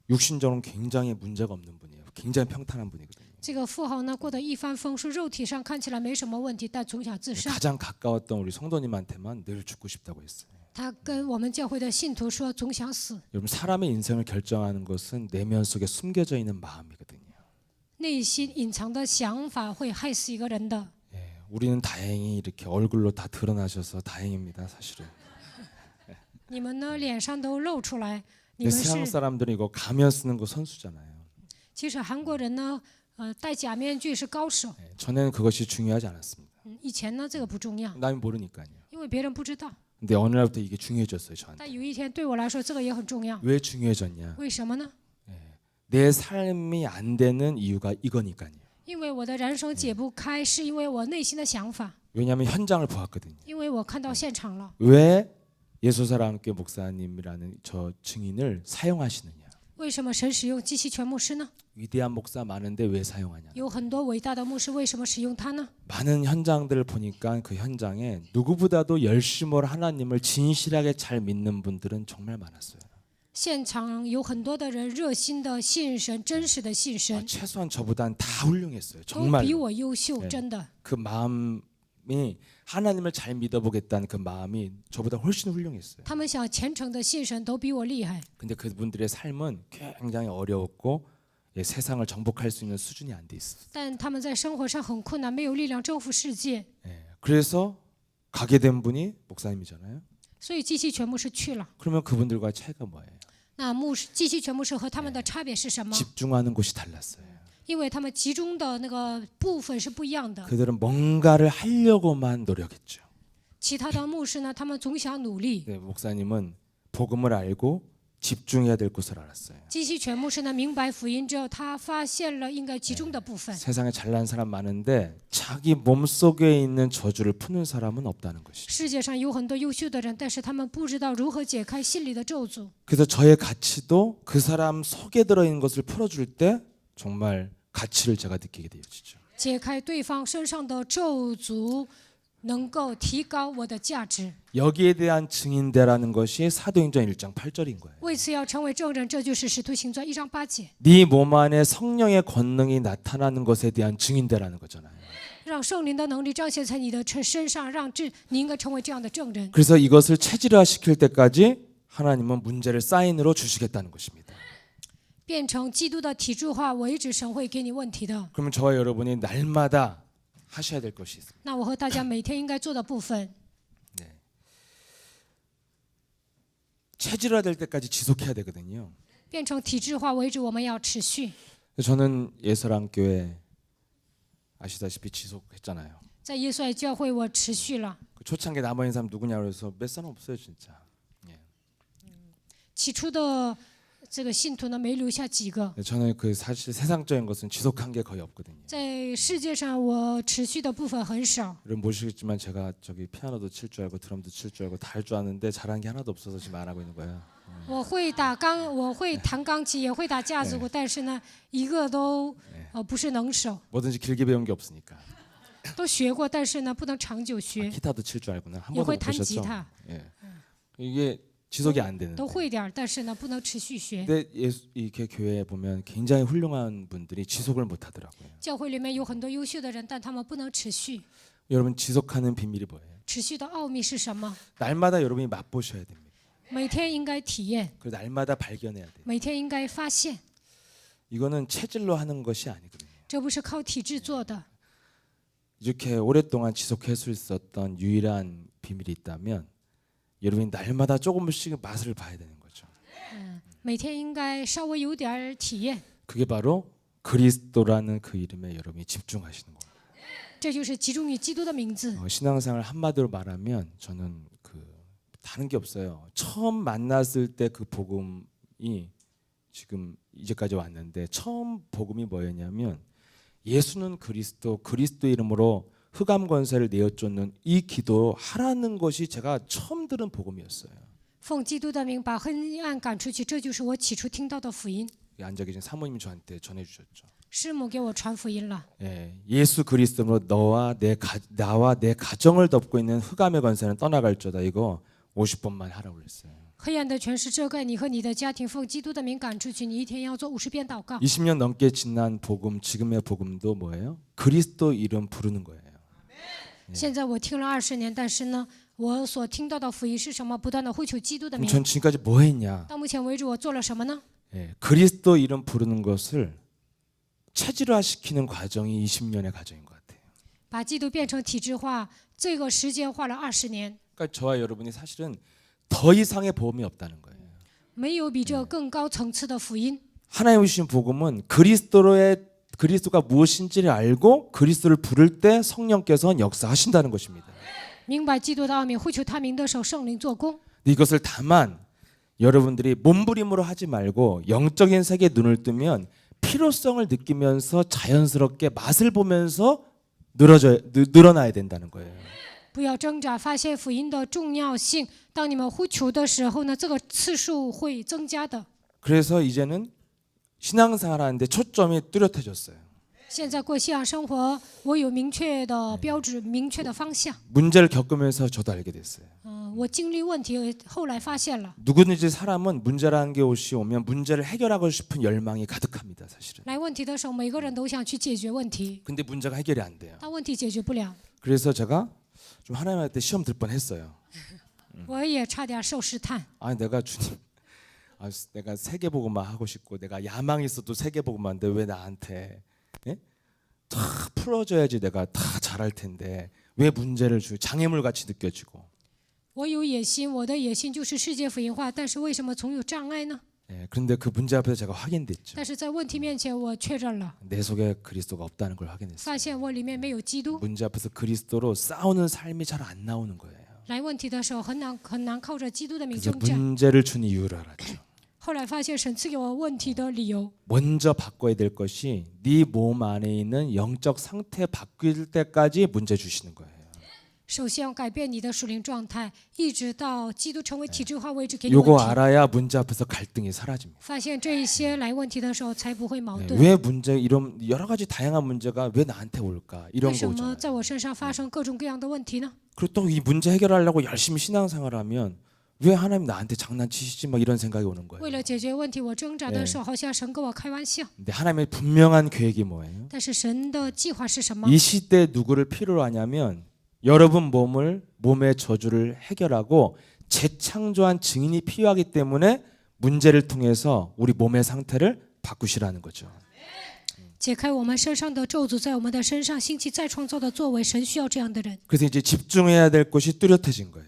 육신적으로 굉장히 문제가 없는 분이에요. 굉장히 평탄한 분이거든요. 这个富豪呢过得一帆风顺，肉体上看起来没什么问题，但从小自杀。 가장 가까웠던 우리 성도님한테만 늘 죽고 싶다고 했어요. 他跟我们教会的信徒说，总想死。 여러분 사람의 인생을 결정하는 것은 내면 속에 숨겨져 있는 마음이거든요. 内心隐藏的想法会害死一个人的。 우리는 다행히 이렇게 얼굴로 다 드러나셔서 다행입니다, 사실은. 你们呢脸上都露出来，你 근데 们 서양 是。 사람들은 이거 가면 쓰는 거 선수잖아요. 其实韩国人呢，戴假面具是高手。 전에는 그것이 중요하지 않았습니다. 以前呢这个不重要， 남이 모르니까요. 因为别人不知道。 근데 어느 날부터 이게 중요해졌어요, 저한테. 但有一天对我来说，这个也很重要。 왜 중요해졌냐? 为什么呢？ 내 삶이 안 되는 이유가 이거니까요. 因为我的人生解不开，是因为我内心的想法， 왜냐하면 현장을 보았거든요. 因为我看到现场了。 왜 예수사랑교회 목사님이라는 저 증인을 사용하시느냐? 为什么神使用基西全牧师呢？ 위대한 목사 많은데 왜 사용하냐? 有很多伟大的牧师，为什么使用他呢？ 많은 현장들을 보니까 그 현장에 누구보다도 열심으로 하나님을 진실하게 잘 믿는 분들은 정말 많았어요. 现场有很多的人热心的信神，真实的信神， 최소한 저보단 다 훌륭했어요. 都 정말 比我优秀， 네 真的。 그 마음이 하나님을 잘 믿어보겠다는 그 마음이 저보다 훨씬 훌륭했어요. 他们想虔诚的信神，都比我厉害。 근데 그분들의 삶은 굉장히 어려웠고 예, 세상을 정복할 수 있는 수준이 안 돼 있어요. 但他们在生活上很困难，没有力量征服世界， 예, 그래서 가게 된 분이 목사님이잖아요. 所以基西全牧师去了。 그러면 그분들과 차이가 뭐예요? 那基西全牧师和他们的差别是什么？ 집중하는 곳이 달랐어요. 因为他们集中的那个部分是不一样的。 그들은 뭔가를 하려고만 노력했죠. 其他的牧师呢，他们总想努力。 네, 목사님은 복음을 알고 집중해야 될 곳을 알았어요. 基西全牧师呢，明白福音之后，他发现了应该集中的部分。 세상에 잘난 사람 많은데 자기 몸속에 있는 저주를 푸는 사람은 없다는 것이죠. 世界上有很多优秀的人，但是他们不知道如何解开心里的咒诅。 그래서 저의 가치도 그 사람 속에 들어있는 것을 풀어줄 때 정말 가치를 제가 느끼게 되어지죠. 解开对方身上的咒诅，能够提高我的价值。 여기에 대한 증인되라는 것이 사도행전 1장 8절인 거예요. 为此要成为证人，这就是使徒行传1章8节， 네 몸 안에 성령의 권능이 나타나는 것에 대한 증인되라는 거잖아요. 让圣灵的能力彰显在你的身上，你应该成为这样的证人。 그래서 이것을 체질화시킬 때까지 하나님은 문제를 사인으로 주시겠다는 것입니다. 变成基督的体制化为止，神会给你问题的。 그러면 저와 여러분이 날마다 하셔야 될 것이 있습니다. 那我和大家每天应该做的部分， 체질화될 때까지 지속해야 되거든요. 变成体制化为止，我们要持续。 저는 예설왕교회 아시다시피 지속했잖아요. 在耶稣爱教会，我持续了。 그 초창기 남아있는 사람 누구냐 그래서 몇 사람 없어요 진짜. 起初的这个信徒呢，没留下几个。 저는 그 사실 세상적인 것은 지속한 게 거의 없거든요. 在世界上，我持续的部分很少。 여러분 모르시겠지만 제가 저기 피아노도 칠 줄 알고 드럼도 칠 줄 알고 다 할 줄 아는데 잘한 게 하나도 없어서 지금 안 하고 있는 거예요. 我会弹钢琴，也会打架子鼓，但是呢，一个都不是能手。 뭐든지 길게 배운 게 없으니까. 都学过，但是呢，不能长久学。 기타도 칠 줄 알고는 한 也 번도 会 못 弹吉 보셨죠? 他， 예. 이게 지속이 안 되는데. 都会点儿，但是呢，不能持续学。 근데 이렇게 교회에 보면 굉장히 훌륭한 분들이 지속을 못 하더라고요. 教会里面有很多优秀的人，但他们不能持续。 여러분 지속하는 비밀이 뭐예요? 持续的奥秘是什么？ 날마다 여러분이 맛보셔야 됩니다. 每天应该体验， 그리고 날마다 발견해야 돼요. 每天应该发现， 이거는 체질로 하는 것이 아니거든요. 这不是靠体质做的。 이렇게 오랫동안 지속할 수 있었던 유일한 비밀이 있다면 여러분이 날마다 조금씩 맛을 봐야 되는 거죠. 每天应该稍微有点儿体验， 그게 바로 그리스도라는 그 이름에 여러분이 집중하시는 거예요. 这就是集中于基督的名字。 신앙생활 한마디로 말하면 저는 다른 게 없어요. 처음 만났을 때 그 복음이 지금 이제까지 왔는데 처음 복음이 뭐였냐면 예수는 그리스도, 그리스도 이름으로 흑암 권세를 내어쫓는 이 기도 하라는 것이 제가 처음 들은 복음이었어요. 奉基督的名把黑暗赶出去，这就是我起初听到的福音。 앉아 계신 사모님이 저한테 전해주셨죠. 师母给我传福音了。 예수 그리스도로 나와 내 가정을 덮고 있는 흑암의 권세는 떠나갈지어다. 이거 50번만 하라고 그랬어요. 黑暗的权势遮盖你和你的家庭，奉基督的名赶出去。你一天要做50遍祷告。 20년 넘게 지난 복음, 지금의 복음도 뭐예요? 그리스도 이름 부르는 거예요. 现在我听了20年，但是呢，我所听到的福音是什么？不断的呼求基督的 그럼 名。 전 지금까지 뭐 했냐? 到目前为止，我做了什么呢？ 그리스도 이름 부르는 것을 체질화시키는 과정이 20년의 과정인 것 같아요. 把基督变成体制化，这个时间花了20年。 그러니까 저와 여러분이 사실은 더 이상의 복음이 없다는 거예요. 没有比这更高层次的福音。 하나님 주신 복음은 그리스도가 무엇인지를 알고 그리스도를 부를 때 성령께서는 역사하신다는 것입니다. 明白基督的奥秘，呼求他名的时候，圣灵做工。 이것을 다만 여러분들이 몸부림으로 하지 말고 영적인 세계에 눈을 뜨면 필요성을 느끼면서 자연스럽게 맛을 보면서 늘어나야 된다는 거예요. 不要挣扎，发现福音的重要性。当你们呼求的时候呢，这个次数会增加的。 그래서 이제는 신앙생활 하는데 초점이 뚜렷해졌어요. 现在过信仰生活，我有明确的标志，明确的方向。 문제를 겪으면서 저도 알게 됐어요. 我经历问题，后来发现了， 누구든지 사람은 문제라는 게 옷이 오면 문제를 해결하고 싶은 열망이 가득합니다, 사실은. 来问题的时候，每个人都想去解决问题， 근데 문제가 해결이 안 돼요. 但问题解决不了。 그래서 제가 좀 하나님한테 시험 들 뻔했어요. 我也差点受试探。 아, 내가 주님, 내가 세계복음만 하고 싶고 내가 야망이 있어도 세계복음만데 왜 나한테 예? 다 풀어줘야지 내가 다 잘할 텐데 왜 문제를 장애물 같이 느껴지고. 我有野心，我的野心就是世界福音化，但是为什么总有障碍呢？ 예, 그런데 그 문제 앞에서 제가 확인됐죠. 但是在问题面前，我确认了， 내 속에 그리스도가 없다는 걸 확인했어요. 发现我里面没有基督。 문제 앞에서 그리스도로 싸우는 삶이 잘 안 나오는 거예요. 来问题的时候，很难靠着基督的名 그래서 征战。 문제를 준 이유를 알았죠. 后来发现神赐给我问题的理由， 먼저 바꿔야 될 것이 네 몸 안에 있는 영적 상태 바뀔 때까지 문제 주시는 거예요. 首先要改变你的属灵状态，一直到基督成为体制化为止，给你问 요거 题。 알아야 문제 앞에서 갈등이 사라집니다. 发现这一些来问题的时候，才不会矛 네, 盾。 왜 문제 이런 여러 가지 다양한 문제가 왜 나한테 올까 为 이런 거 什么 오잖아요. 在我身上发生各种各样的问题呢？ 그리고 또 이 문제 해결하려고 열심히 신앙생활하면 왜 하나님 나한테 장난치시지 막 이런 생각이 오는 为 거예요. 了解决问题，我挣扎的时候，好像神跟我开玩笑。 근데 하나님의 분명한 계획이 뭐예요? 但是神的计划是什么？ 이 시대에 누구를 필요로 하냐면 여러분 몸의 저주를 해결하고 재창조한 증인이 필요하기 때문에 문제를 통해서 우리 몸의 상태를 바꾸시라는 거죠. 解开我们身上的咒诅，在我们的身上兴起再创造的作为。神需要这样的人。 그래서 이제 집중해야 될 것이 뚜렷해진 거예요.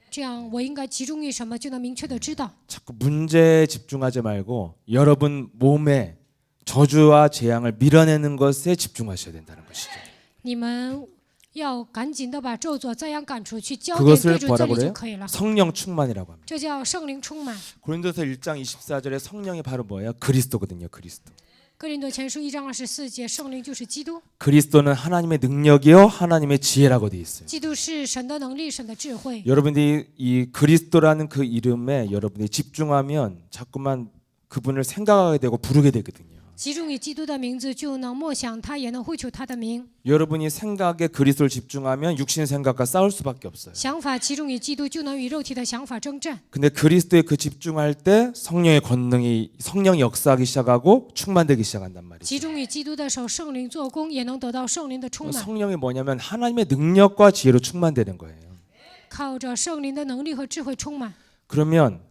这样，我应该集中于什么，就能明确的知道。 자꾸 문제에 집중하지 말고 여러분 몸에 저주와 재앙을 밀어내는 것에 집중하셔야 된다는 것이죠. 你们要赶紧的把咒诅灾殃赶出去，焦点对 그것을 准这 뭐라고 里就 그래요? 可以了。 성령 충만이라고 합니다. 这叫圣灵充满。 고린도서 1장 24절에 성령이 바로 뭐예요? 그리스도거든요. 그리스도. 哥林多前书1章24节，圣灵就是基督， 그리스도는 하나님의 능력이요 하나님의 지혜라고 돼 있어요. 基督是神的能力，神的智慧。 여러분들이 이 그리스도라는 그 이름에 여러분이 집중하면 자꾸만 그분을 생각하게 되고 부르게 되거든요. 集中于基督的名字，就能默想他，也能呼求他的名。 여러분이 생각에 그리스도를 집중하면 육신 생각과 싸울 수밖에 없어요. 想法集中于基督，就能与肉体的想法征战。 근데 그리스도에 그 집중할 때 성령의 권능이 성령이 역사하기 시작하고 충만되기 시작한단 集 말이죠. 中于基督的时候，圣灵做工，也能得到圣灵的充满。 성령이 뭐냐면 하나님의 능력과 지혜로 충만되는 거예요. 靠着圣灵的能力和智慧充满， 그러면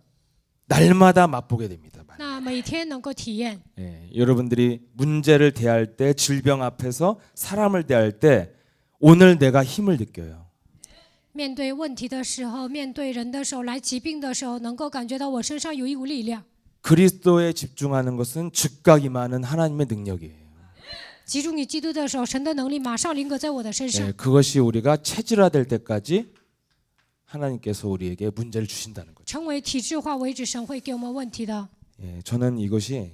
날마다 맛보게 됩니다. 那每天能够体验。 예, 여러분들이 문제를 대할 때 질병 앞에서 사람을 대할 때 오늘 내가 힘을 느껴요. 面对问题的时候，面对人的时候，来疾病的时候，能够感觉到我身上有一股力量。 그리스도에 집중하는 것은 즉각 임하는 하나님의 능력이에요. 集中于基督的时候，神的能力马上临格在我的身上。 예, 그것이 우리가 체질화될 때까지 하나님께서 우리에게 문제를 주신다는 거죠. 成为体制化为止，神会给我们问题的。 예, 저는 이것이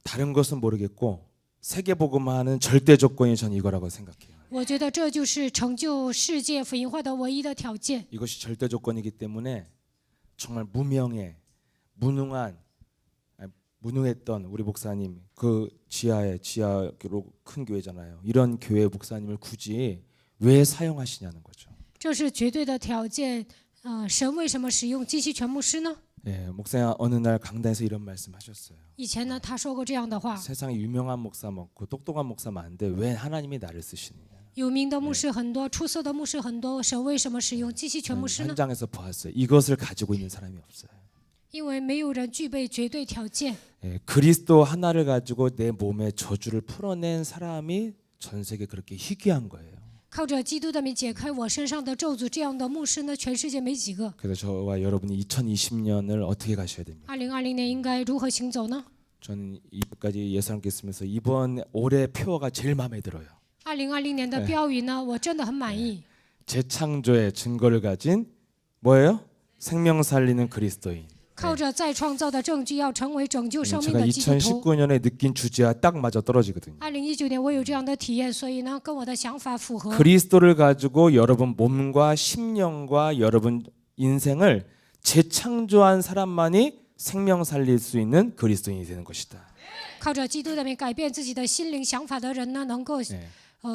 다른 것은 모르겠고 세계복음화하는 절대 조건이 전 이거라고 생각해요. 我觉得这就是成就世界福音化的唯一的条件。 이것이 절대 조건이기 때문에 정말 무능했던 우리 목사님 그 지하로 큰 교회잖아요. 이런 교회 목사님을 굳이 왜 사용하시냐는 거죠. 这是绝对的条件。神为什么使用基西全牧师呢？ 예, 목사님 어느 날 강단에서 이런 말씀하셨어요. 以前呢，他说过这样的话： 세상에 유명한 목사 많고 똑똑한 목사 많은데 왜 하나님이 나를 쓰시느냐. 有名的牧师很多，出色的牧师很多，神为什么使用基西全牧师呢？ 현장에서 보았어요. 이것을 가지고 있는 사람이 없어요. 因为没有人具备绝对条件。 예, 그리스도 하나를 가지고 내 몸의 저주를 풀어낸 사람이 전 세계 그렇게 희귀한 거예요. 靠着基督的名解开我身上的咒诅，这样的牧师呢，全世界没几个。 그래서 저와 여러분이 2020년을 어떻게 가셔야 됩니까? 2020年应该如何行走呢？ 저는 이까지 예수님께 있으면서 이번 올해 표어가 제일 마음에 들어요. 2020年的标语呢，我真的很满意。 재창조의 증거를 가진 뭐예요? 생명 살리는 그리스도인. 靠着再创造的证据，要成为拯救生命 제가 的基督徒。 2019년에 느낀 주제와 딱 맞아 떨어지거든요. 2019年我有这样的体验，所以呢，跟我的想法符合。 그리스도를 가지고 여러분 몸과 심령과 여러분 인생을 재창조한 사람만이 생명 살릴 수 있는 그리스도인이 되는 것이다. 靠着基督的名改变自己的心灵想法的人呢，能够 네.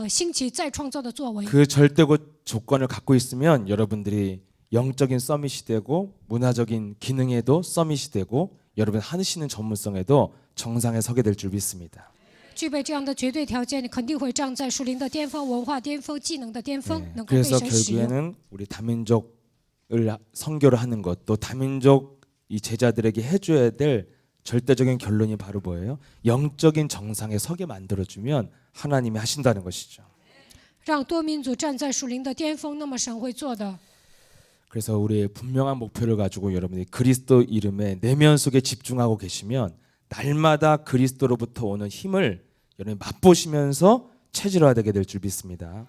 兴起再创造的作为。 그 절대고 조건을 갖고 있으면 여러분들이 영적인 서밋이 되고 문화적인 기능에도 서밋이 되고 여러분 하시는 전문성에도 정상에 서게 될 줄 믿습니다. 具备这样的绝对条件，你肯定会站在属灵的巅峰、文化巅峰、技能的巅峰， 네. 能够被 그래서 神使用。 결국에는 우리 다민족을 선교를 하는 것, 또 다민족 이 제자들에게 해줘야 될 절대적인 결론이 바로 뭐예요? 영적인 정상에 서게 만들어주면 하나님이 하신다는 것이죠. 让多民族站在属灵的巅峰，那么神会做的。 그래서 우리의 분명한 목표를 가지고 여러분이 그리스도 이름의 내면 속에 집중하고 계시면 날마다 그리스도로부터 오는 힘을 여러분이 맛보시면서 체질화되게 될 줄 믿습니다.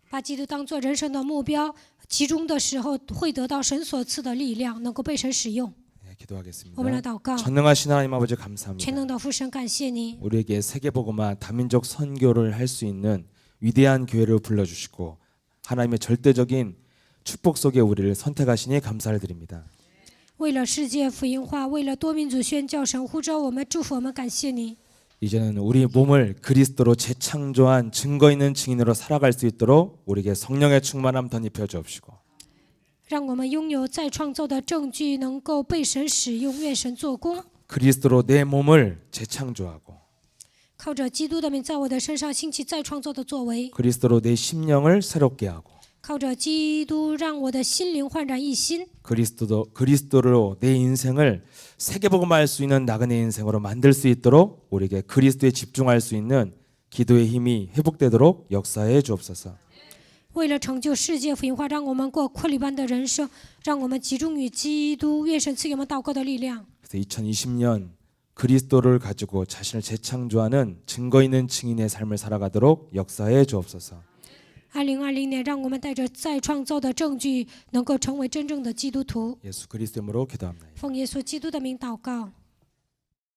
把基督当作人生的目标，集中的时候会得到神所赐的力量，能够被神使用。 네, 기도하겠습니다. 我们来祷告。 전능하신 하나님 아버지 全 감사합니다. 能的父神，感谢你， 우리에게 세계복음화 다민족 선교를 할 수 있는 위대한 교회를 불러주시고 하나님의 절대적인 축복 속에 우리를 선택하시니 감사를 드립니다. 为了世界福音化，为了多民族宣教，神呼召我们，祝福我们，感谢你。 이제는 우리 몸을 그리스도로 재창조한 증거 있는 증인으로 살아갈 수 있도록 우리에게 성령의 충만함 덧입혀 주옵시고 让我们拥有再创造的证据，能够被神使用，愿神做工。 그리스도로 내 몸을 재창조하고 靠着基督的名，在我的身上兴起再创造的作为； 그리스도로 내 심령을 새롭게 하고 靠着基督，让我的心灵焕然一新； 그리스도로 내 인생을 세계복음화할 수 있는 나그네 인생으로 만들 수 있도록 우리에게 그리스도에 집중할 수 있는 기도의 힘이 회복되도록 역사해 주옵소서. 为了成就世界福音化，让我们过昆里般的人生，让我们集中于基督，愿神赐给我们祷告的力量。 그래서 2020년 그리스도를 가지고 자신을 재창조하는 증거 있는 증인의 삶을 살아가도록 역사해 주옵소서. 2020年，让我们带着再创造的证据，能够成为真正的基督徒。 예수 그리스도 이름으로 기도합니다. 奉耶稣基督的名祷告。